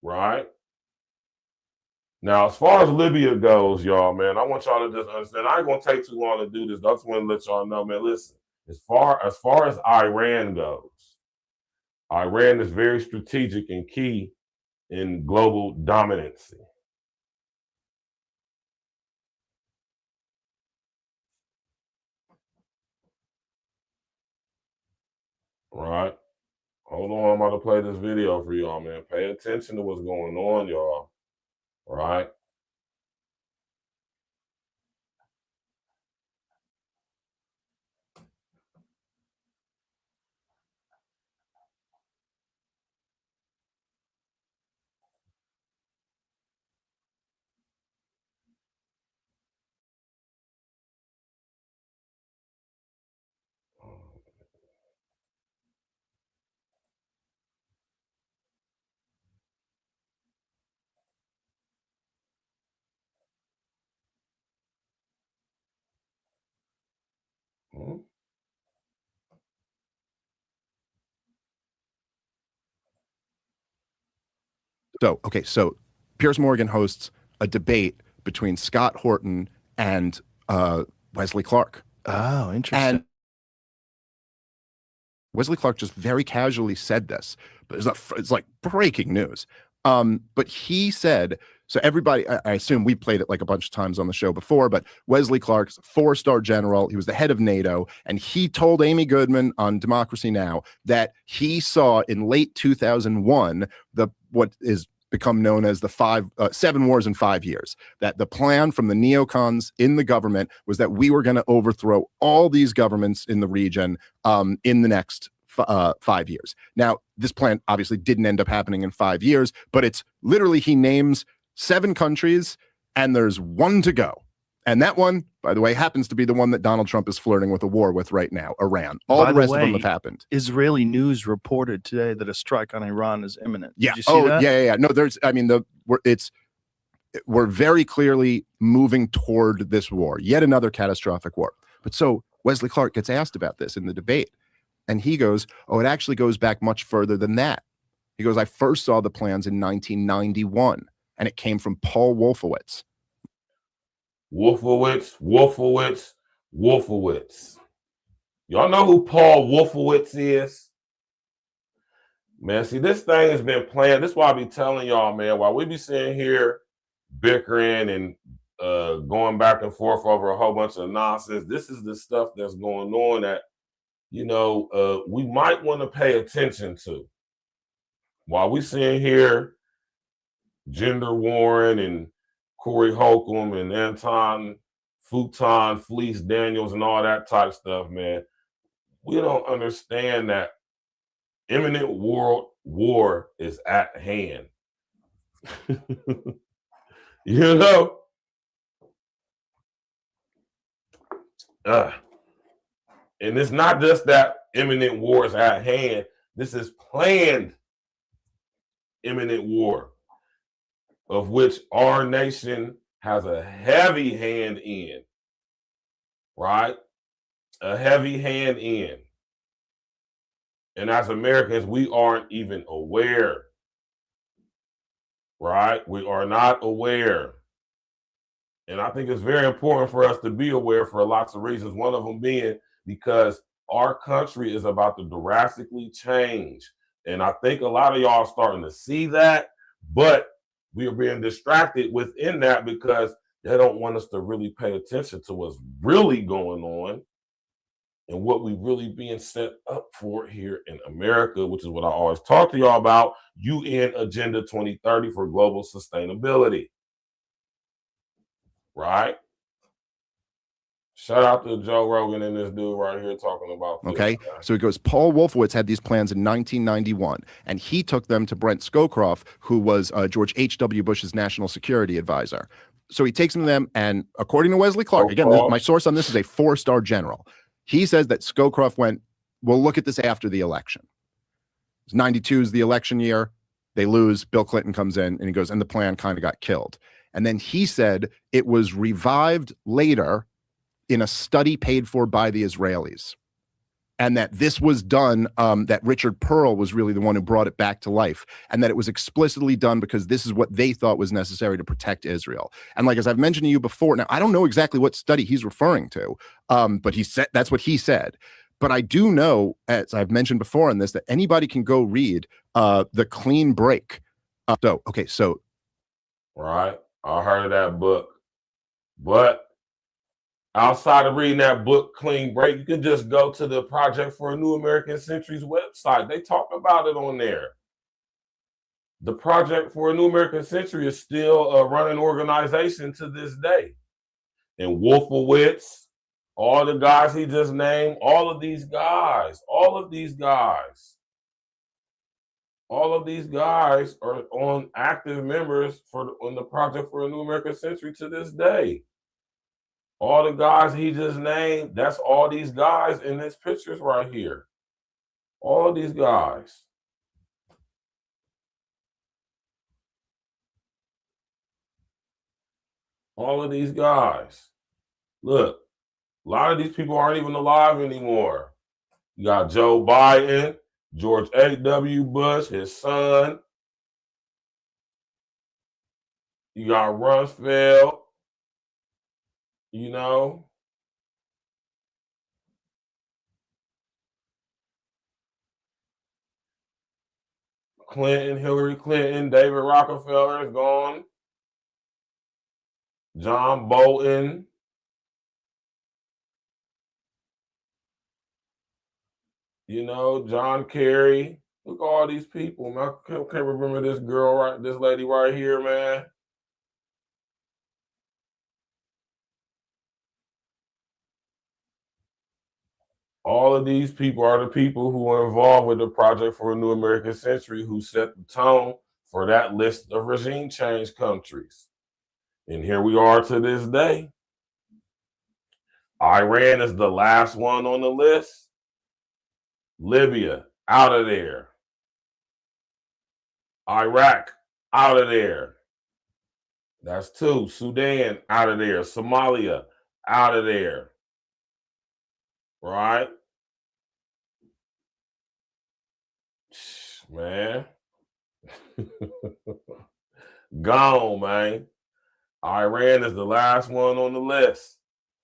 Right? Now, as far as Libya goes, y'all, man, I want y'all to just understand, I ain't going to take too long to do this. I just want to let y'all know, man, listen, as far as Iran goes, Iran is very strategic and key in global dominancy. Right? Hold on, I'm about to play this video for y'all, man. Pay attention to what's going on, y'all. Right? So, okay, so Piers Morgan hosts a debate between Scott Horton and Wesley Clark. Oh, interesting. And Wesley Clark just very casually said this, but it's like breaking news. But he said, so everybody, I assume we played it like a bunch of times on the show before, but Wesley Clark's 4-star general, he was the head of NATO, and he told Amy Goodman on Democracy Now! That he saw in late 2001 what is become known as the 7 wars in 5 years, that the plan from the neocons in the government was that we were going to overthrow all these governments in the region in the next 5 years. Now, this plan obviously didn't end up happening in 5 years, but it's literally, he names 7 countries and there's 1 to go. And that one, by the way, happens to be the one that Donald Trump is flirting with a war with right now, Iran. All the rest of them have happened. Israeli news reported today that a strike on Iran is imminent. Yeah. Did you see that? Yeah. No, we're very clearly moving toward this war, yet another catastrophic war. But so Wesley Clark gets asked about this in the debate, and he goes, "Oh, it actually goes back much further than that." He goes, "I first saw the plans in 1991, and it came from Paul Wolfowitz." Wolfowitz. Y'all know who Paul Wolfowitz is? Man, see, this thing has been planned. This is why I be telling y'all, man, while we be sitting here bickering and going back and forth over a whole bunch of nonsense, this is the stuff that's going on that, you know, we might want to pay attention to. While we sitting here, Gender Warren and Corey Holcomb and Anton Futon, Fleece Daniels, and all that type stuff, man, we don't understand that imminent world war is at hand. You know? And it's not just that imminent war is at hand. This is planned imminent war, of which our nation has a heavy hand in, right? A heavy hand in. And as Americans, we aren't even aware, right? We are not aware. And I think it's very important for us to be aware for lots of reasons. One of them being because our country is about to drastically change. And I think a lot of y'all are starting to see that, but we are being distracted within that because they don't want us to really pay attention to what's really going on and what we really being set up for here in America, which is what I always talk to y'all about, UN Agenda 2030 for global sustainability. Right? Shout out to Joe Rogan and this dude right here talking about this. Okay, so it goes, Paul Wolfowitz had these plans in 1991, and he took them to Brent Scowcroft, who was George H.W. Bush's national security advisor. So he takes them to them, and according to Wesley Clark, again, my source on this is a 4-star general. He says that Scowcroft went, we'll look at this after the election. 92 is the election year. They lose. Bill Clinton comes in, and he goes, and the plan kind of got killed. And then he said it was revived later in a study paid for by the Israelis. And that this was done, that Richard Pearl was really the one who brought it back to life. And that it was explicitly done because this is what they thought was necessary to protect Israel. And like, as I've mentioned to you before, now I don't know exactly what study he's referring to, but he said, that's what he said. But I do know, as I've mentioned before in this, that anybody can go read The Clean Break. So. Right. I heard of that book. But outside of reading that book, Clean Break, you can just go to the Project for a New American Century's website. They talk about it on there. The Project for a New American Century is still a running organization to this day. And Wolfowitz, all the guys he just named, all of these guys are on active members on the Project for a New American Century to this day. All the guys he just named, that's all these guys in this pictures right here. All of these guys. All of these guys. Look, a lot of these people aren't even alive anymore. You got Joe Biden, George H.W. Bush, his son. You got Rumsfeld, you know. Clinton, Hillary Clinton, David Rockefeller is gone. John Bolton. You know, John Kerry. Look at all these people, man. I can't remember this girl, this lady right here, man. All of these people are the people who are involved with the Project for a New American Century, who set the tone for that list of regime change countries. And here we are to this day. Iran is the last one on the list. Libya, out of there. Iraq, out of there. That's 2. Sudan, out of there. Somalia, out of there. Right? Man. Gone, man. Iran is the last one on the list.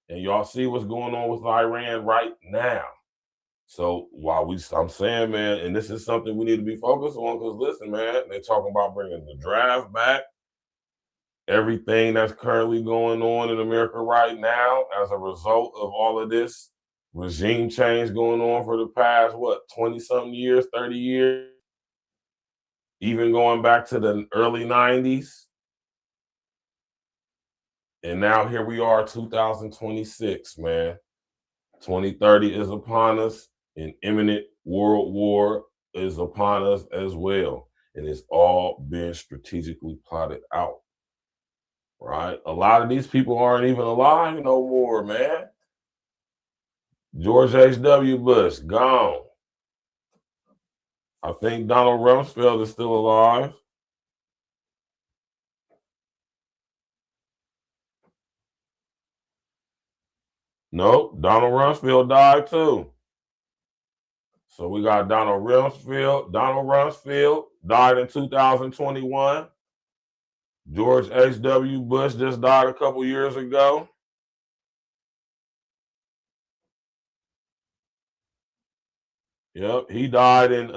And y'all see what's going on with Iran right now. So I'm saying, man, and this is something we need to be focused on, because listen, man, they're talking about bringing the draft back. Everything that's currently going on in America right now as a result of all of this regime change going on for the past, 20-something years, 30 years, even going back to the early 90s. And now here we are, 2026, man. 2030 is upon us. An imminent world war is upon us as well. And it's all been strategically plotted out. Right? A lot of these people aren't even alive no more, man. George H.W. Bush, gone. I think Donald Rumsfeld is still alive. Nope, Donald Rumsfeld died too. So we got Donald Rumsfeld. Donald Rumsfeld died in 2021. George H.W. Bush just died a couple years ago. Yep, he died in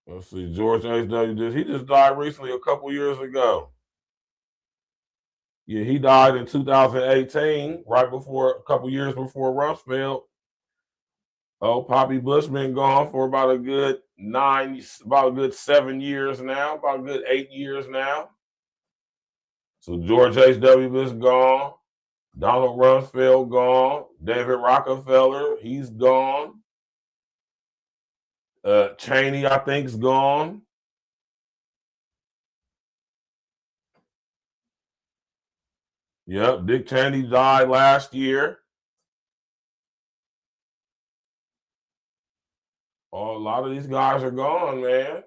let's see, George H.W. He just died recently a couple years ago. Yeah, he died in 2018, right before, a couple years before Rumsfeld. Oh, Poppy Bush been gone for about a good 7 years now, about a good 8 years now. So George H.W. Bush gone, Donald Rumsfeld gone, David Rockefeller, he's gone. Cheney, I think, is gone. Yep, Dick Cheney died last year. Oh, a lot of these guys are gone, man.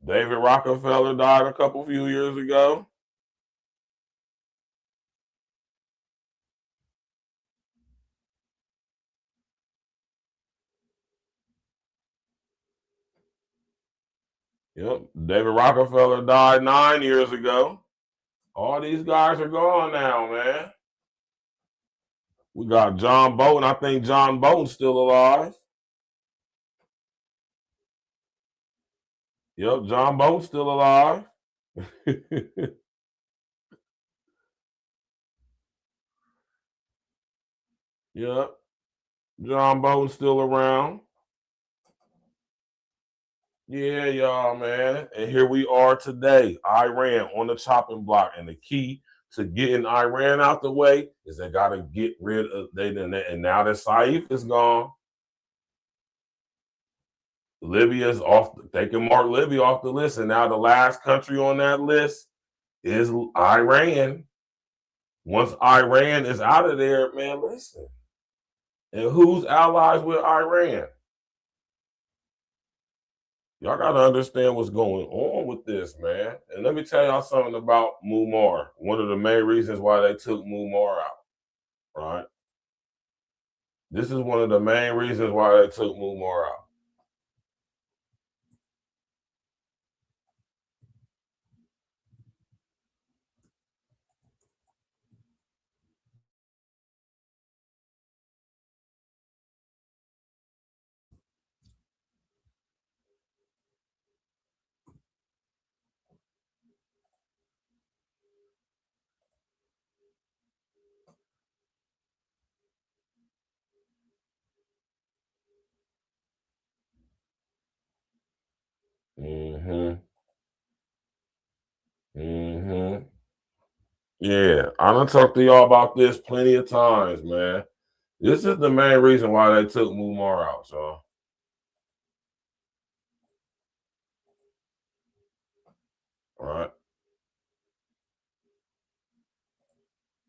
David Rockefeller died a few years ago. Yep, David Rockefeller died 9 years ago. All these guys are gone now, man. We got John Bolton. I think John Bolton's still alive. Yep, John Bolton's still alive. Yep, John Bolton's still around. Yeah, y'all, man. And here we are today, Iran on the chopping block. And the key to getting Iran out the way is they got to get rid of and now that SAIF is gone, Libya's off. They can mark Libya off the list. And now the last country on that list is Iran. Once Iran is out of there, man, listen. And who's allies with Iran? Y'all got to understand what's going on with this, man. And let me tell y'all something about MUMAR. One of the main reasons why they took MUMAR out, right? This is one of the main reasons why they took MUMAR out. Yeah, I done talked to y'all about this plenty of times, man. This is the main reason why they took MUMAR out, so. All right.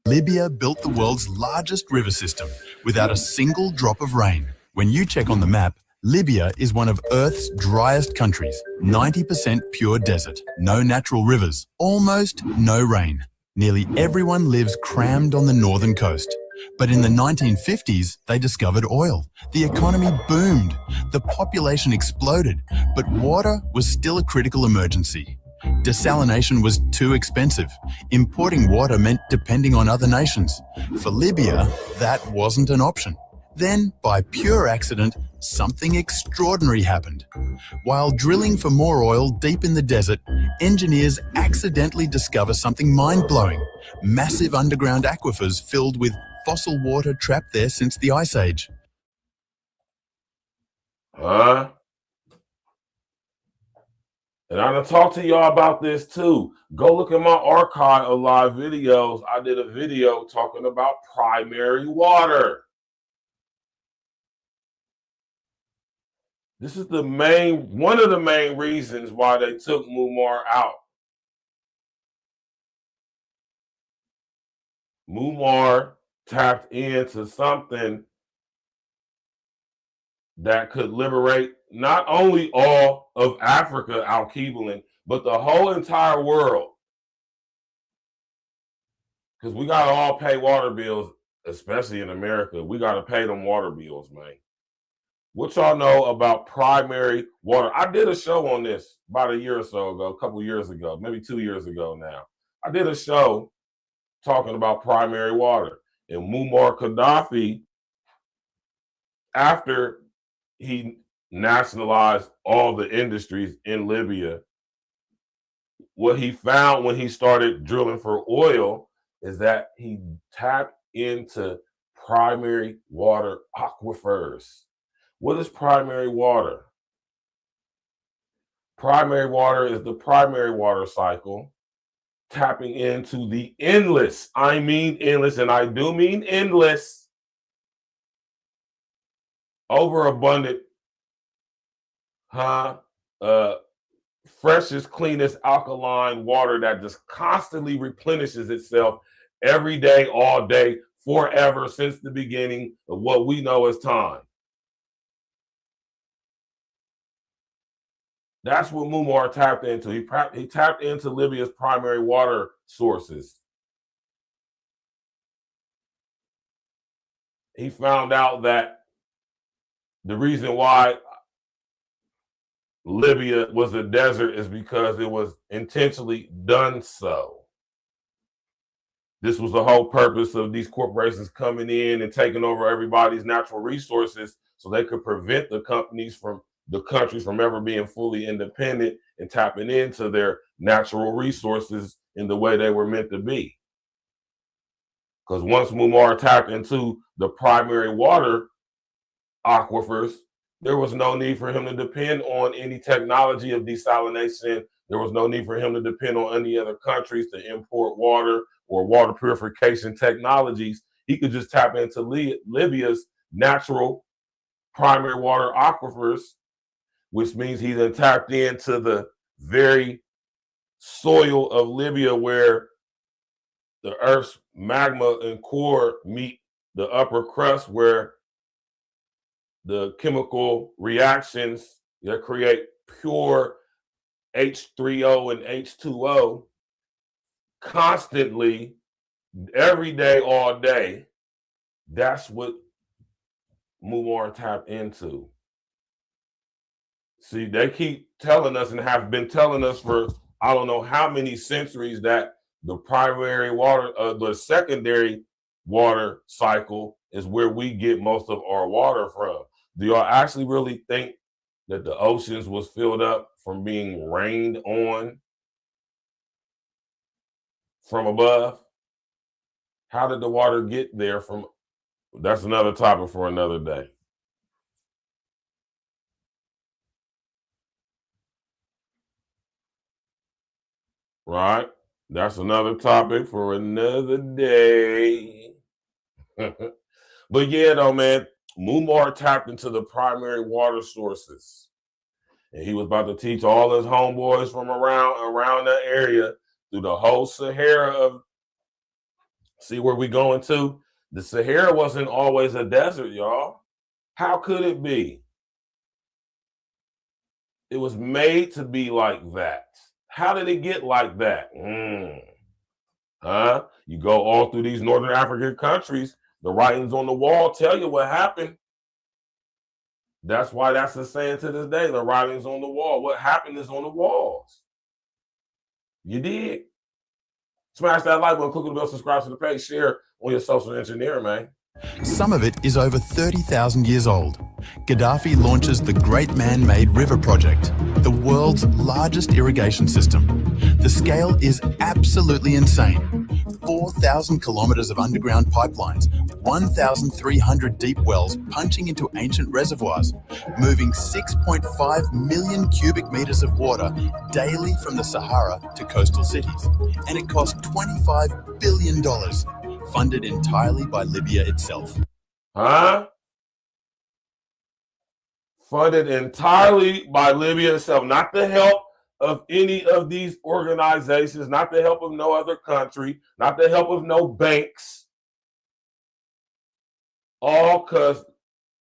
Libya built the world's largest river system without a single drop of rain. When you check on the map, Libya is one of Earth's driest countries, 90% pure desert, no natural rivers, almost no rain. Nearly everyone lives crammed on the northern coast. But in the 1950s, they discovered oil. The economy boomed, the population exploded, but water was still a critical emergency. Desalination was too expensive. Importing water meant depending on other nations. For Libya, that wasn't an option. Then, by pure accident, something extraordinary happened. While drilling for more oil deep in the desert, engineers accidentally discover something mind-blowing. Massive underground aquifers filled with fossil water trapped there since the Ice Age. And I'm going to talk to y'all about this too. Go look at my archive of live videos. I did a video talking about primary water. This is one of the main reasons why they took MUMAR out. MUMAR tapped into something that could liberate not only all of Africa, Al-Qibelin, but the whole entire world. Because we got to all pay water bills, especially in America. We got to pay them water bills, man. What y'all know about primary water? I did a show on this about a year or so ago, a couple years ago, maybe 2 years ago now. I did a show talking about primary water. And Muammar Gaddafi, after he nationalized all the industries in Libya, what he found when he started drilling for oil is that he tapped into primary water aquifers. What is primary water? Primary water is the primary water cycle tapping into the endless, I mean endless, and I do mean endless, overabundant, freshest, cleanest alkaline water that just constantly replenishes itself every day, all day, forever, since the beginning of what we know as time. That's what Muammar tapped into. He tapped into Libya's primary water sources. He found out that the reason why Libya was a desert is because it was intentionally done so. This was the whole purpose of these corporations coming in and taking over everybody's natural resources so they could prevent the countries from ever being fully independent and tapping into their natural resources in the way they were meant to be. Because once Muammar tapped into the primary water aquifers, there was no need for him to depend on any technology of desalination. There was no need for him to depend on any other countries to import water or water purification technologies. He could just tap into Libya's natural primary water aquifers, which means he then tapped into the very soil of Libya where the Earth's magma and core meet the upper crust, where the chemical reactions that create pure H3O and H2O constantly, every day, all day. That's what Muammar tapped into. See, they keep telling us and have been telling us for I don't know how many centuries that the primary water, the secondary water cycle is where we get most of our water from. Do y'all actually really think that the oceans was filled up from being rained on from above? How did the water get there from? That's another topic for another day. Right? That's another topic for another day. But yeah, though, man, Muammar tapped into the primary water sources. And he was about to teach all his homeboys from around the area through the whole Sahara of, see where we going to? The Sahara wasn't always a desert, y'all. How could it be? It was made to be like that. How did it get like that? You go all through these Northern African countries, the writings on the wall tell you what happened. That's why that's the saying to this day, the writings on the wall. What happened is on the walls. You did. Smash that like button, click on the bell, subscribe to the page, share on your social engineer, man. Some of it is over 30,000 years old. Gaddafi launches the Great Man-Made River Project, the world's largest irrigation system. The scale is absolutely insane. 4,000 kilometers of underground pipelines, 1,300 deep wells punching into ancient reservoirs, moving 6.5 million cubic meters of water daily from the Sahara to coastal cities. And it cost $25 billion, funded entirely by Libya itself. Funded entirely by Libya itself, not the help of any of these organizations, not the help of no other country, not the help of no banks. All because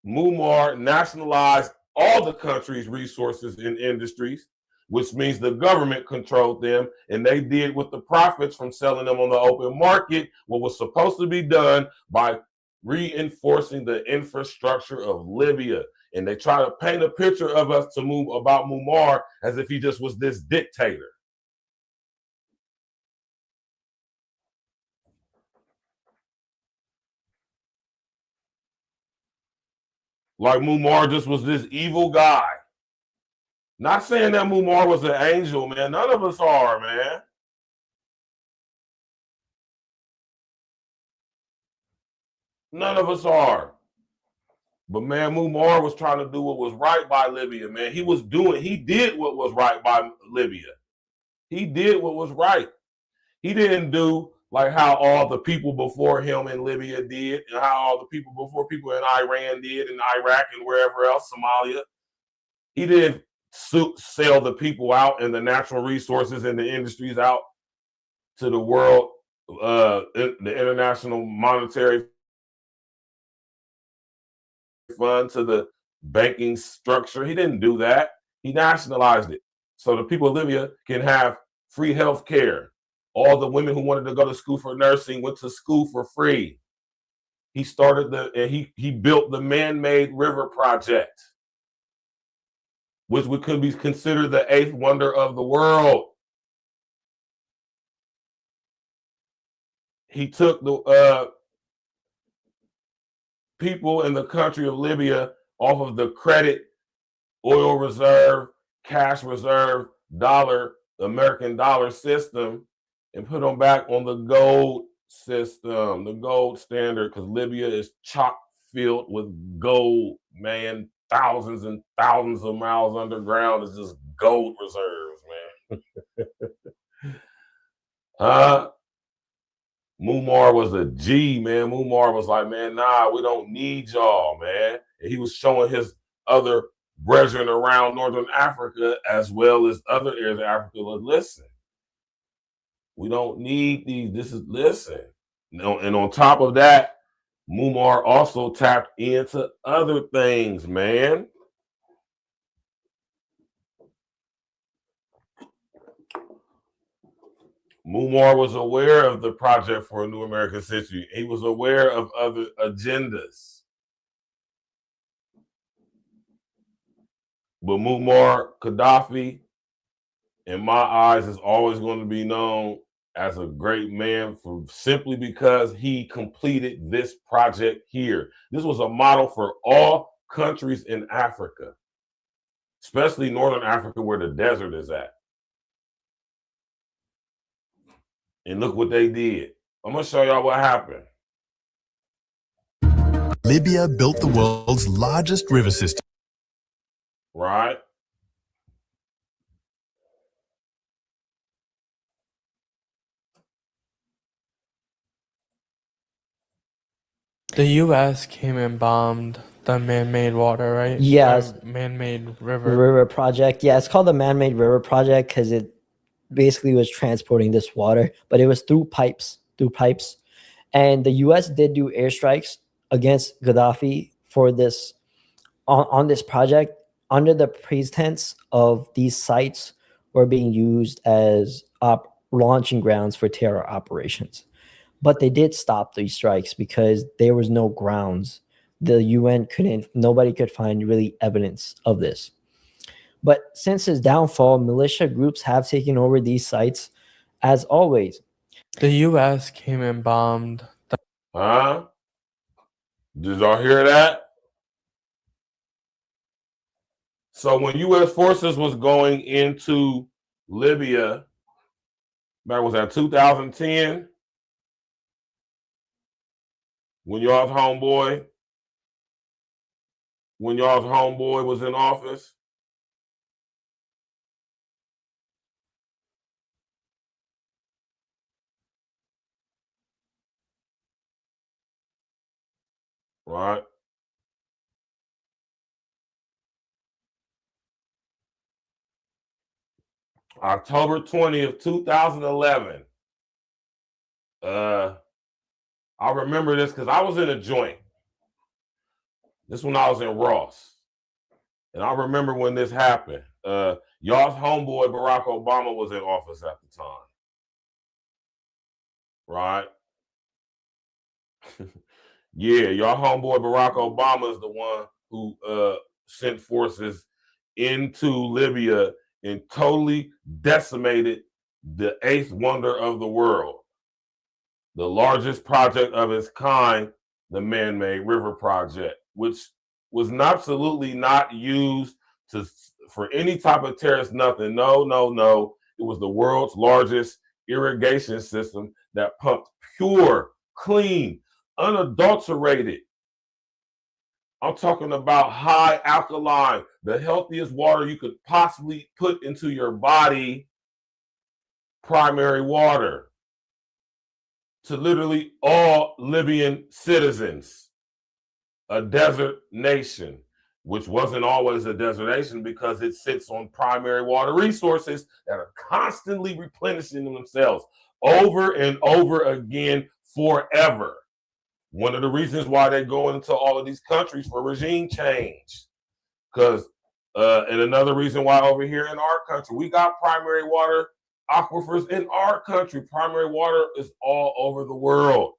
Muammar nationalized all the country's resources and industries, which means the government controlled them, and they did with the profits from selling them on the open market what was supposed to be done by reinforcing the infrastructure of Libya. And they try to paint a picture of us to move about MUMAR as if he just was this dictator. Like MUMAR just was this evil guy. Not saying that MUMAR was an angel, man. None of us are, man. None of us are. But man, MUMAR was trying to do what was right by Libya, man. He did what was right by Libya. He did what was right. He didn't do like how all the people before him in Libya did, and how all the people before people in Iran did, and Iraq and wherever else, Somalia. He didn't sell the people out and the natural resources and the industries out to the world, the International Monetary Fund, to the banking structure. He didn't do that. He nationalized it so the people of Libya can have free health care. All the women who wanted to go to school for nursing went to school for free. He started he built the man-made river project, which could be considered the 8th wonder of the world. He took the people in the country of Libya off of the credit, oil reserve, cash reserve, American dollar system, and put them back on the gold system, the gold standard, because Libya is chock filled with gold, man. Thousands and thousands of miles underground is just gold reserves, man. MUMAR was a G, man. MUMAR was like, man, nah, we don't need y'all, man. And he was showing his other brethren around Northern Africa as well as other areas of Africa, listen, we don't need these. Listen. And on top of that, MUMAR also tapped into other things, man. MUMAR was aware of the Project for a New American Century. He was aware of other agendas. But Muammar Gaddafi, in my eyes, is always going to be known as a great man simply because he completed this project here. This was a model for all countries in Africa, especially Northern Africa where the desert is at. And look what they did. I'm going to show y'all what happened. Libya built the world's largest river system. Right? The U.S. came and bombed the man-made water, right? Yes. Man-made river. River project. Yeah, it's called the man-made river project because it basically was transporting this water, but it was through pipes. And the U.S. did do airstrikes against Gaddafi for this on this project under the pretense of these sites were being used as launching grounds for terror operations. But they did stop these strikes because there was no grounds. The UN nobody could find really evidence of this. But since his downfall, militia groups have taken over these sites as always. The U.S. came and bombed. Huh? Did y'all hear that? So when U.S. forces was going into Libya, that was at 2010, when y'all's homeboy was in office. Right? October 20th, 2011. I remember this because I was in a joint. This when I was in Ross. And I remember when this happened. Y'all's homeboy Barack Obama was in office at the time, right? Yeah, y'all homeboy Barack Obama is the one who sent forces into Libya and totally decimated the eighth wonder of the world, the largest project of its kind, the man-made river project, which was absolutely not used for any type of terrorist nothing. No, no, no. It was the world's largest irrigation system that pumped pure, clean, unadulterated. I'm talking about high alkaline, the healthiest water you could possibly put into your body, primary water, to literally all Libyan citizens. A desert nation, which wasn't always a desert nation because it sits on primary water resources that are constantly replenishing themselves over and over again forever. One of the reasons why they go into all of these countries for regime change. Because, and another reason why over here in our country, we got primary water aquifers in our country. Primary water is all over the world.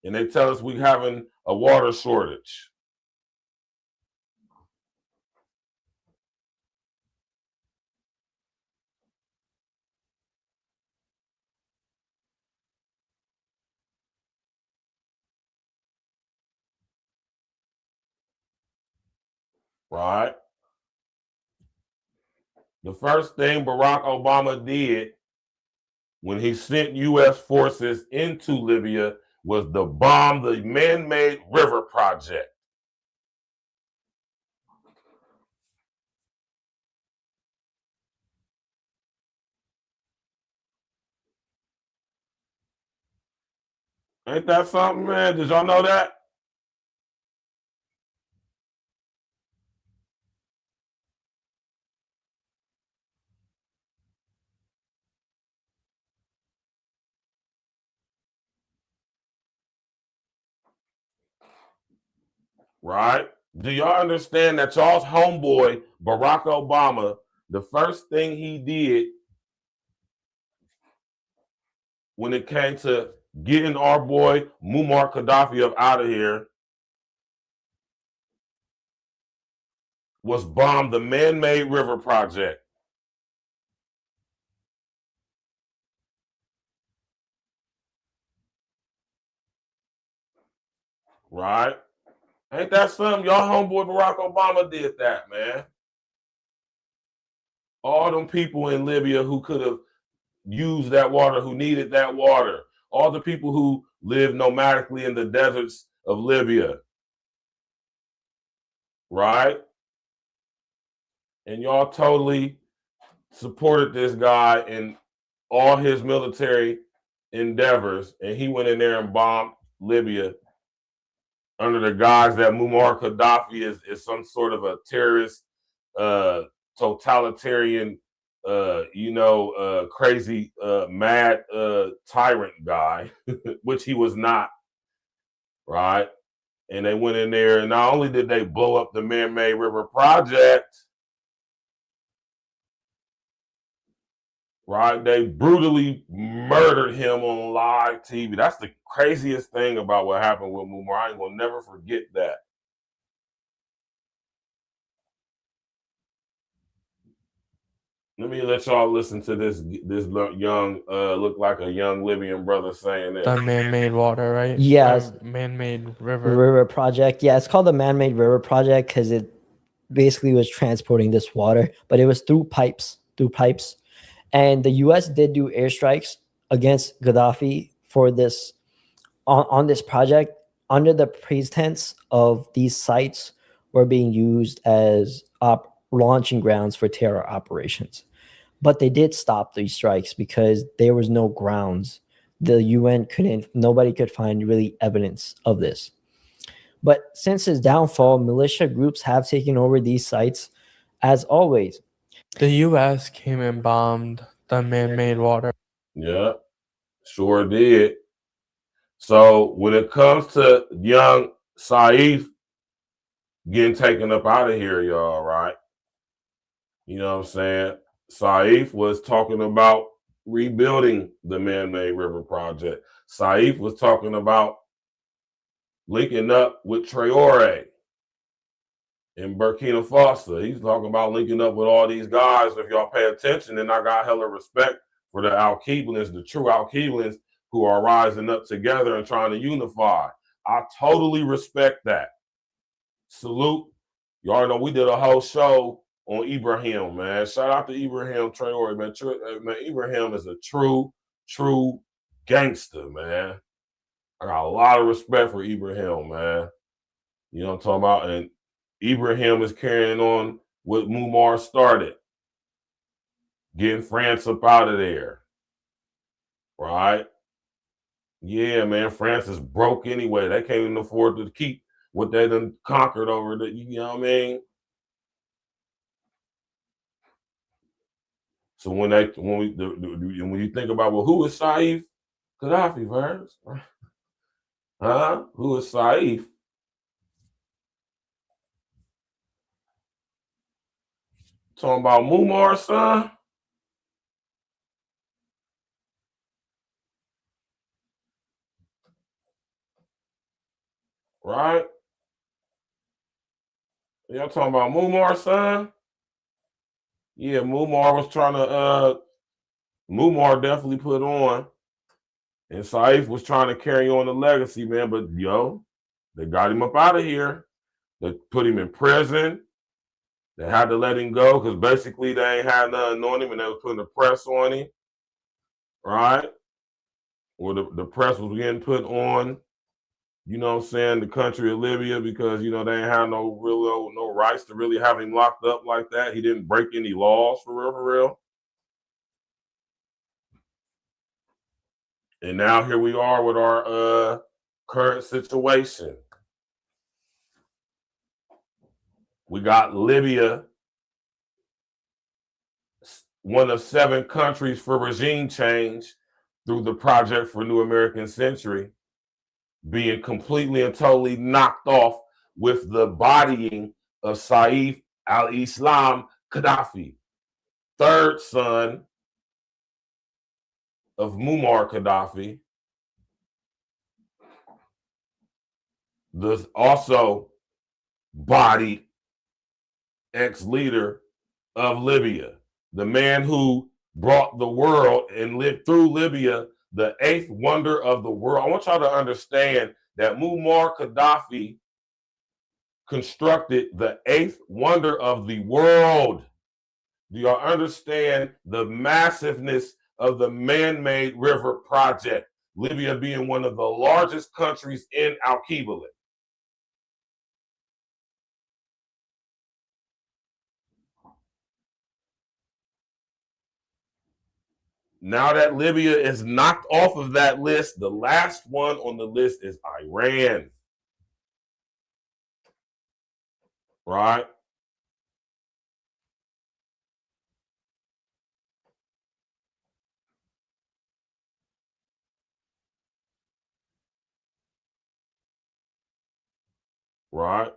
And they tell us we're having a water shortage. Right? The first thing Barack Obama did when he sent U.S. forces into Libya was to bomb the man-made river project. Ain't that something, man? Did y'all know that? Right? Do y'all understand that y'all's homeboy, Barack Obama, the first thing he did when it came to getting our boy MUMAR Gaddafi up out of here was bomb the man-made river project. Right? Ain't that something? Y'all homeboy Barack Obama did that, man. All them people in Libya who could have used that water, who needed that water. All the people who live nomadically in the deserts of Libya. Right? And y'all totally supported this guy in all his military endeavors. And he went in there and bombed Libya under the guise that Muammar Gaddafi is some sort of a terrorist, totalitarian, crazy, mad tyrant guy, which he was not, right? And they went in there, and not only did they blow up the man-made river project, right? They brutally murdered him on live TV. That's the craziest thing about what happened with Mumar. I ain't gonna never forget that. Let me let y'all listen to this young, look like a young Libyan brother saying this. The man-made water, right? Yes. Man-made river. River project. Yeah, it's called the man-made river project because it basically was transporting this water, but it was through pipes. And the U.S. did do airstrikes against Gaddafi for this on this project under the pretense of these sites were being used as launching grounds for terror operations. But they did stop these strikes because there was no grounds. The UN nobody could find really evidence of this. But since his downfall, militia groups have taken over these sites as always. The U.S. came and bombed the man-made water. Yeah, sure did. So when it comes to young SAIF getting taken up out of here, y'all, right? You know what I'm saying? SAIF was talking about rebuilding the man-made river project. SAIF was talking about linking up with Traore in Burkina Faso. He's talking about linking up with all these guys. If y'all pay attention, and I got hella respect for the Al-Qaedalians, the true Al-Qaedalians who are rising up together and trying to unify. I totally respect that. Salute. You already know we did a whole show on Ibrahim, man. Shout out to Ibrahim Traore, man. Man, Ibrahim is a true gangster, man. I got a lot of respect for Ibrahim, man. You know what I'm talking about? And Ibrahim is carrying on what MUMAR started, getting France up out of there, right? Yeah, man, France is broke anyway. They can't even afford to keep what they done conquered over the, you know what I mean? So when you think about, well, who is Saif Gaddafi, Verse? Huh? Who is Saif? Talking about MUMAR, son? Right? Y'all talking about MUMAR, son? Yeah, MUMAR was trying to, MUMAR definitely put on, and Saif was trying to carry on the legacy, man, but yo, they got him up out of here. They put him in prison. They had to let him go because basically they ain't had nothing on him and they was putting the press on him, right? Or the press was getting put on, you know what I'm saying, the country of Libya because, you know, they ain't had no rights to really have him locked up like that. He didn't break any laws for real. And now here we are with our current situation. We got Libya, one of 7 countries for regime change through the Project for New American Century, being completely and totally knocked off with the bodying of Saif al-Islam Gaddafi, third son of Muammar Gaddafi, the also bodied ex-leader of Libya, the man who brought the world and lived through Libya, the 8th wonder of the world. I want y'all to understand that Muammar Gaddafi constructed the 8th wonder of the world. Do y'all understand the massiveness of the man-made river project? Libya being one of the largest countries in Al-Qaeda. Now that Libya is knocked off of that list, the last one on the list is Iran. Right? Right?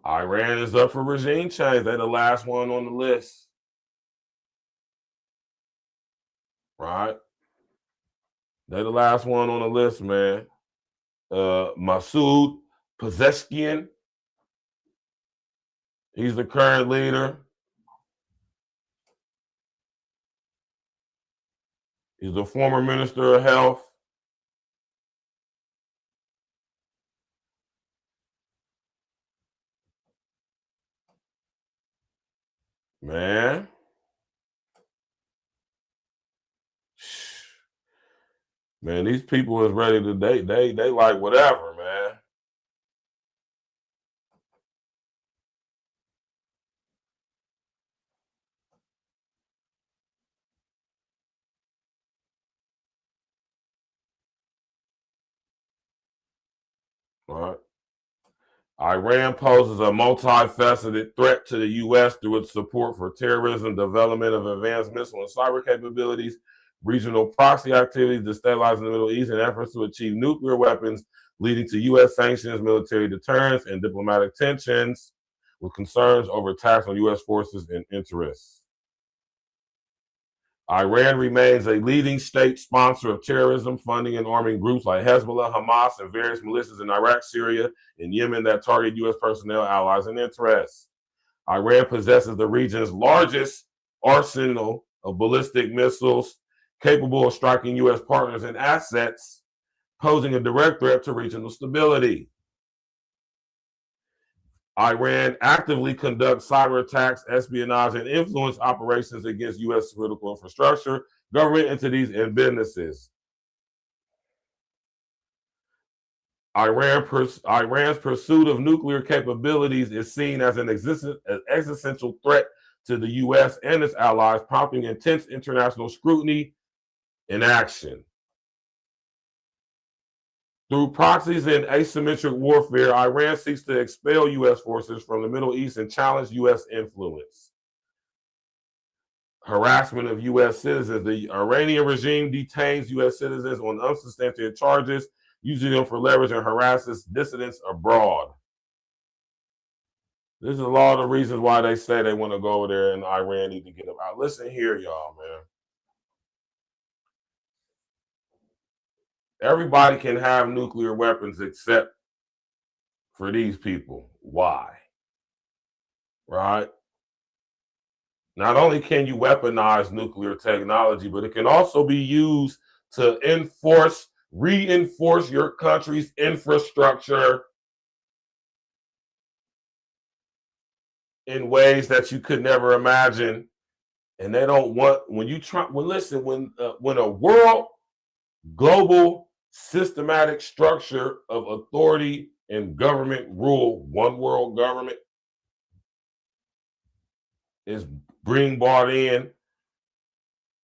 Iran is up for regime change. They're the last one on the list. Right? They're the last one on the list, man. Masoud Pezeshkian, he's the current leader. He's the former Minister of Health. Man. Man, these people is ready to they like whatever, man. All right. Iran poses a multifaceted threat to the U.S. through its support for terrorism, development of advanced missile and cyber capabilities, regional proxy activities, destabilizing the Middle East, and efforts to achieve nuclear weapons, leading to U.S. sanctions, military deterrence, and diplomatic tensions, with concerns over attacks on U.S. forces and interests. Iran remains a leading state sponsor of terrorism, funding and arming groups like Hezbollah, Hamas, and various militias in Iraq, Syria, and Yemen that target U.S. personnel, allies, and interests. Iran possesses the region's largest arsenal of ballistic missiles, capable of striking U.S. partners and assets, posing a direct threat to regional stability. Iran actively conducts cyber attacks, espionage, and influence operations against U.S. critical infrastructure, government entities, and businesses. Iran's pursuit of nuclear capabilities is seen as an existential threat to the U.S. and its allies, prompting intense international scrutiny and action. Through proxies and asymmetric warfare, Iran seeks to expel U.S. forces from the Middle East and challenge U.S. influence. Harassment of U.S. citizens. The Iranian regime detains U.S. citizens on unsubstantiated charges, using them for leverage, and harasses dissidents abroad. This is a lot of the reasons why they say they want to go over there and Iran need to get them out. Listen here, y'all, man. Everybody can have nuclear weapons except for these people. Why? Right? Not only can you weaponize nuclear technology, but it can also be used to reinforce your country's infrastructure in ways that you could never imagine. And they don't want, when a world global systematic structure of authority and government rule, one world government, is being brought in,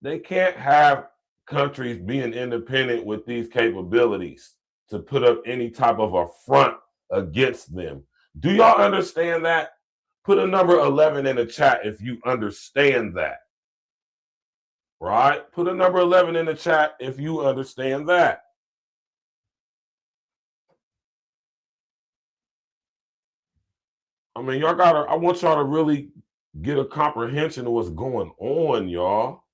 they can't have countries being independent with these capabilities to put up any type of a front against them. Do y'all understand that? Put a number 11 in the chat if you understand that. Right? Put a number 11 in the chat if you understand that. I mean, I want y'all to really get a comprehension of what's going on, y'all.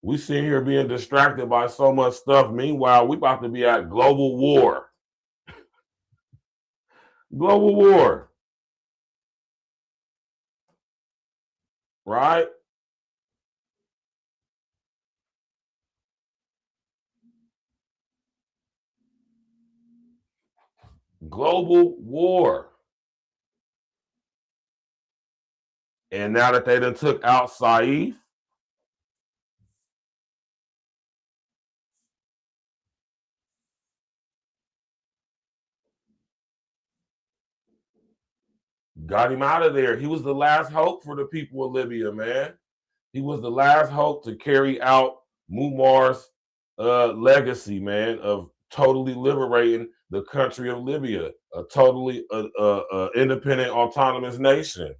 We sit here being distracted by so much stuff. Meanwhile, we about to be at global war. Global war. Right? Global war. And now that they done took out SAIF, got him out of there. He was the last hope for the people of Libya, man. He was the last hope to carry out MUMAR's legacy, man, of totally liberating the country of Libya, a totally independent, autonomous nation.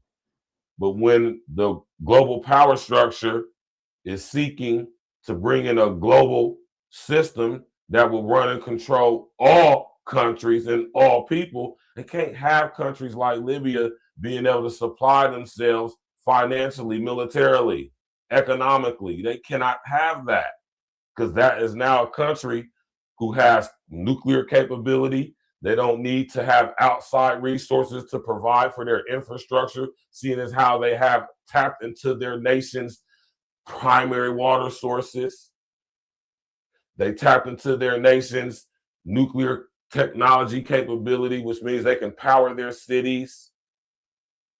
But when the global power structure is seeking to bring in a global system that will run and control all countries and all people, they can't have countries like Libya being able to supply themselves financially, militarily, economically. They cannot have that, because that is now a country who has nuclear capability. They don't need to have outside resources to provide for their infrastructure, seeing as how they have tapped into their nation's primary water sources. They tapped into their nation's nuclear technology capability, which means they can power their cities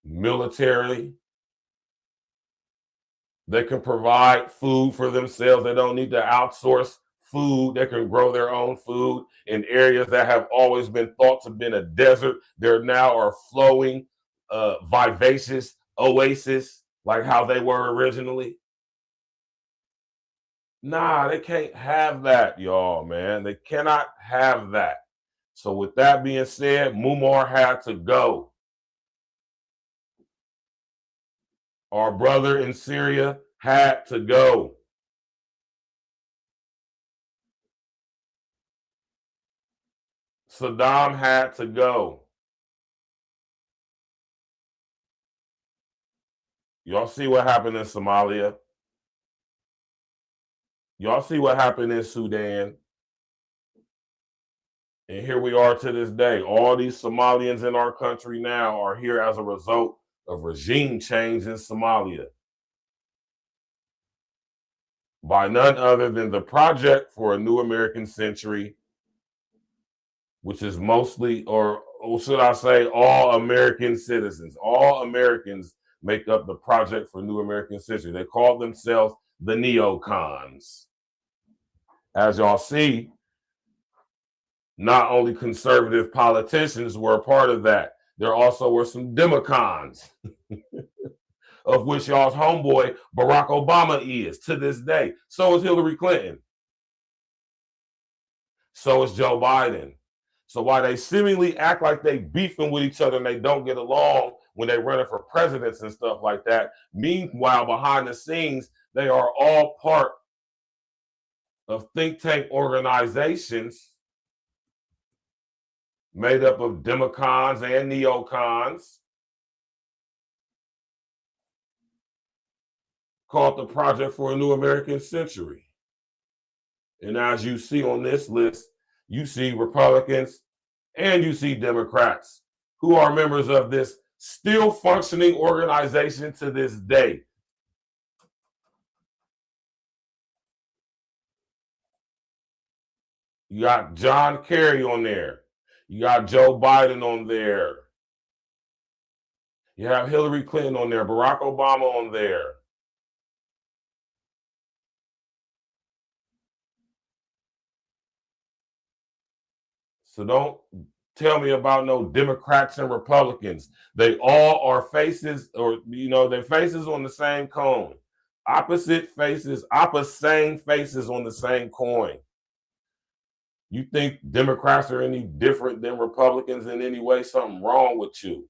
militarily. They can provide food for themselves. They don't need to outsource food. They can grow their own food in areas that have always been thought to have been a desert. There now are flowing, vivacious oases like how they were originally. Nah, they can't have that, y'all, man. They cannot have that. So with that being said, MUMAR had to go. Our brother in Syria had to go. Saddam had to go. Y'all see what happened in Somalia? Y'all see what happened in Sudan? And here we are to this day. All these Somalians in our country now are here as a result of regime change in Somalia by none other than the Project for a New American Century, which is mostly, or should I say, all American citizens. All Americans make up the Project for New American Century. They call themselves the neocons. As y'all see, not only conservative politicians were a part of that, there also were some democons, of which y'all's homeboy Barack Obama is to this day. So is Hillary Clinton. So is Joe Biden. So while they seemingly act like they beefing with each other and they don't get along when they running for presidents and stuff like that, meanwhile, behind the scenes, they are all part of think tank organizations made up of democons and neocons called the Project for a New American Century. And as you see on this list, you see Republicans and you see Democrats who are members of this still functioning organization to this day. You got John Kerry on there. You got Joe Biden on there. You have Hillary Clinton on there, Barack Obama on there. So don't tell me about no Democrats and Republicans. They all are faces, or, you know, they're faces on the same coin. Opposite faces, opposite faces on the same coin. You think Democrats are any different than Republicans in any way? Something wrong with you.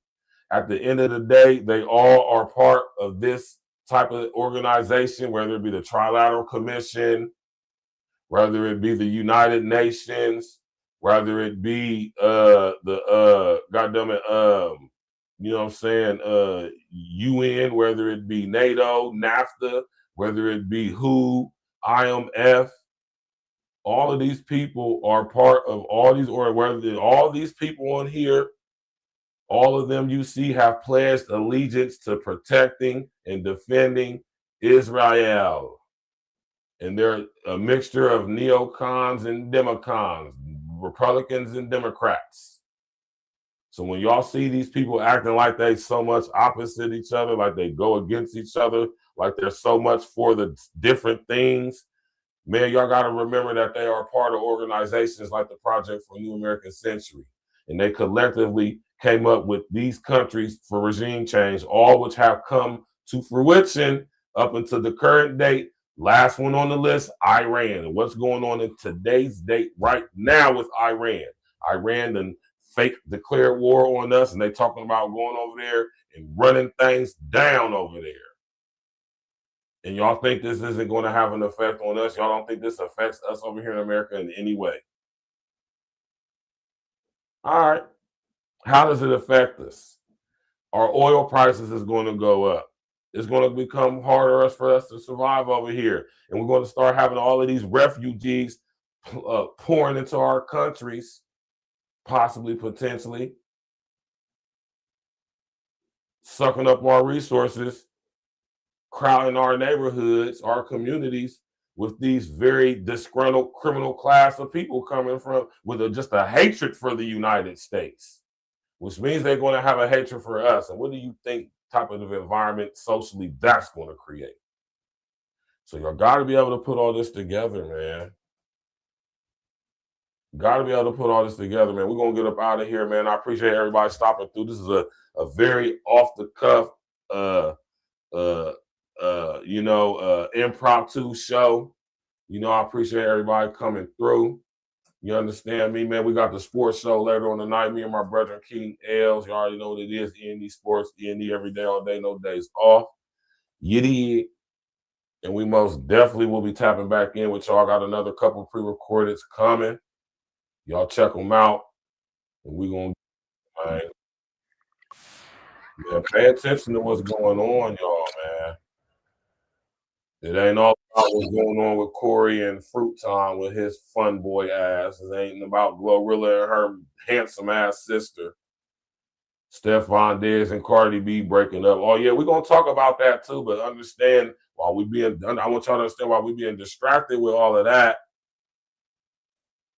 At the end of the day, they all are part of this type of organization, whether it be the Trilateral Commission, whether it be the United Nations, whether it be you know what I'm saying, UN, whether it be NATO, NAFTA, whether it be WHO, IMF. All of these people are part of all these, or whether all these people on here, all of them you see have pledged allegiance to protecting and defending Israel. And they're a mixture of neocons and democons, Republicans and Democrats. So when y'all see these people acting like they so much opposite each other, like they go against each other, like they're so much for the different things, man, y'all got to remember that they are part of organizations like the Project for a New American Century. And they collectively came up with these countries for regime change, all which have come to fruition up until the current date. Last one on the list, Iran. And what's going on in today's date right now with Iran? Iran done fake declared war on us, and they talking about going over there and running things down over there. And y'all think this isn't going to have an effect on us? Y'all don't think this affects us over here in America in any way? All right. How does it affect us? Our oil prices is going to go up. It's going to become harder for us to survive over here. And we're going to start having all of these refugees pouring into our countries, possibly, potentially, sucking up our resources, crowding our neighborhoods, our communities, with these very disgruntled criminal class of people coming from with just a hatred for the United States, which means they're going to have a hatred for us. And what do you think type of environment socially that's going to create? So y'all got to be able to put all this together, man. Got to be able to put all this together, man. We're going to get up out of here, man. I appreciate everybody stopping through. This is a very off the cuff, impromptu show. You know, I appreciate everybody coming through. You understand me, man? We got the sports show later on tonight. Me and my brother King Els. You already know what it is. E&E Sports, E&E every day, all day, no days off. Yiddy. And we most definitely will be tapping back in with y'all. Got another couple pre-recordeds coming. Y'all check them out. And we gonna pay attention to what's going on, y'all, man. It ain't all about what's going on with Corey and Fruit Time with his fun boy ass. It ain't about Glorilla and her handsome ass sister. Stephon Diggs and Cardi B breaking up. Oh yeah, we're gonna talk about that too, but understand I want y'all to understand why we being distracted with all of that.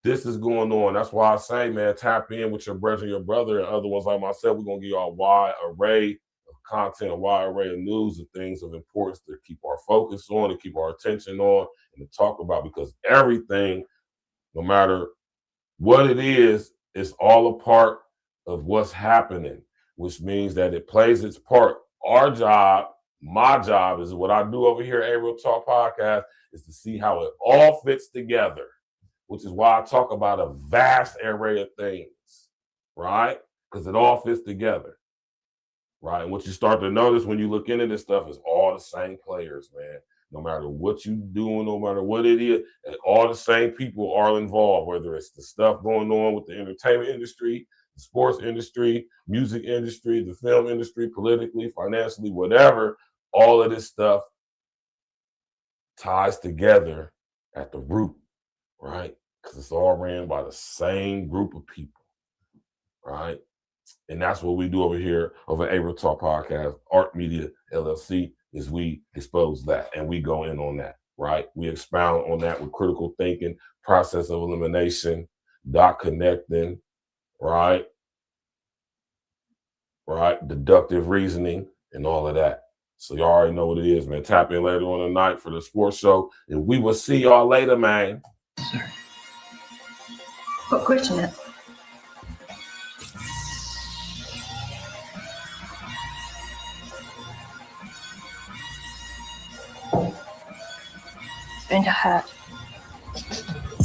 This is going on. That's why I say, man, tap in with your brother and other ones like myself. We're gonna give y'all a wide array of content, a wide array of news and things of importance to keep our focus on, to keep our attention on, and to talk about, because everything, no matter what it is all a part of what's happening, which means that it plays its part. Our job, my job, is what I do over here at A Real Talk Podcast, is to see how it all fits together, which is why I talk about a vast array of things, right? Because it all fits together, right? And what you start to notice when you look into this stuff is all the same players, man. No matter what you doing, no matter what it is, and all the same people are involved, whether it's the stuff going on with the entertainment industry, the sports industry, music industry, the film industry, politically, financially, whatever, all of this stuff ties together at the root, right? Because it's all ran by the same group of people, right? And that's what we do over here over A Real Talk Podcast, Art Media LLC, is we expose that and we go in on that, right? We expound on that with critical thinking, process of elimination, dot connecting, right? Right? Deductive reasoning and all of that. So y'all already know what it is, man. Tap in later on tonight for the sports show, and we will see y'all later, man. Sir. What question is? Spend your hat.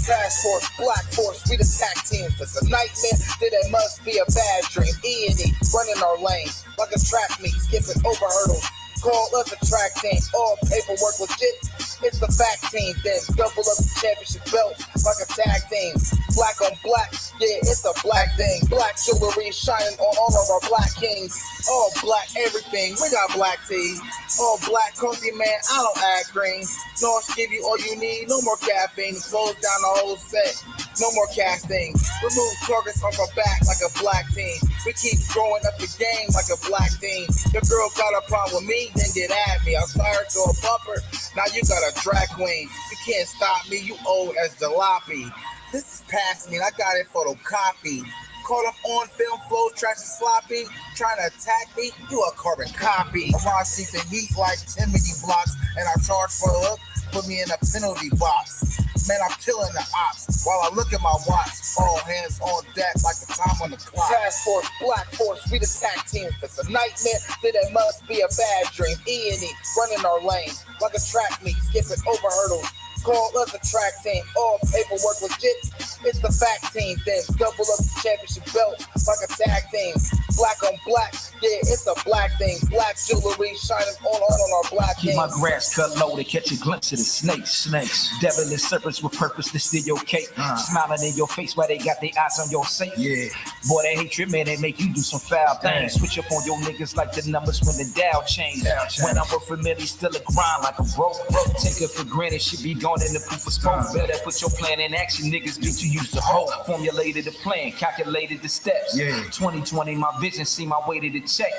Task Force, Black Force, we the tag team. If it's a nightmare, then it must be a bad dream. E&E, running our lanes like a track meet, skipping over hurdles. Call us a track team, all paperwork legit. It's the fact team, then double up the championship belts like a tag team. Black on black, yeah, it's a black thing. Black jewelry shining on all of our black kings. All black everything, we got black tea. All black coffee, man, I don't add green. North give you all you need, no more caffeine. Close down the whole set, no more casting. Remove targets off our back like a black team. We keep growing up the game like a black team. Your girl got a problem with me, then get at me. I'm tired to a bumper, now you got a drag queen. You can't stop me, you old as jalopy. This is past me, and I got it photocopied. Caught up on film flow, trash and sloppy. Trying to attack me, you a carbon copy. I see the heat like 10 mini blocks, and I charge for a hook, put me in a penalty box. Man, I'm killing the ops while I look at my watch. All hands on deck like the time on the clock. Task Force, Black Force, we the tag team. If it's a nightmare, then it must be a bad dream. E&E, running our lanes like a track meet, skipping over hurdles. Call us a track team, all paperwork legit. It's the fact team, then double up the championship belts like a tag team. Black on black, yeah, it's a black thing. Black jewelry shining on our black Keep things. my grass cut low to catch a glimpse of the snakes. Devilish serpents with purpose to steal your cake. Smiling in your face while they got their eyes on your safe. Yeah. Boy, that hatred, man, they make you do some foul things. Switch up on your niggas like the numbers when the Dow change. When I'm with familiar, still a grind like a broke. Take it for granted, should be gone in the proof of smoke. Better put your plan in action, niggas get you used to hope. Formulated the plan, calculated the steps. 2020, my vision, see my way to the check.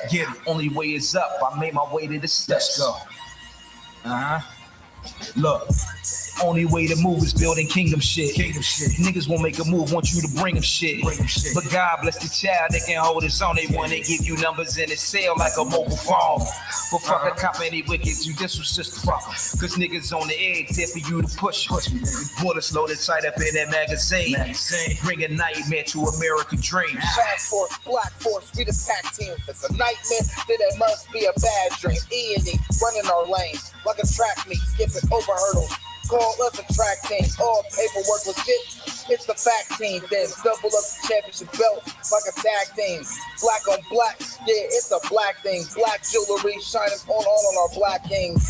Only way is up, I made my way to the steps. Let's go. Look, only way to move is building kingdom shit. Niggas won't make a move, want you to bring them shit. But God bless the child that can hold his own. They want to give you numbers in his cell like a mobile phone. But fuck a cop, any wicked, you this was just fuck. Cause niggas on the edge, there for you to push. Bullets loaded tight up in that magazine. Bring a nightmare to American dreams. Task Force, Black Force, we the tag team. If it's a nightmare, then it must be a bad dream. E&E, running our lanes like a track meet, skipping over hurdles. Call us a track team, all paperwork legit. It's the fact team, then double up the championship belts like a tag team. Black on black, yeah, it's a black thing. Black jewelry shining on our black kings.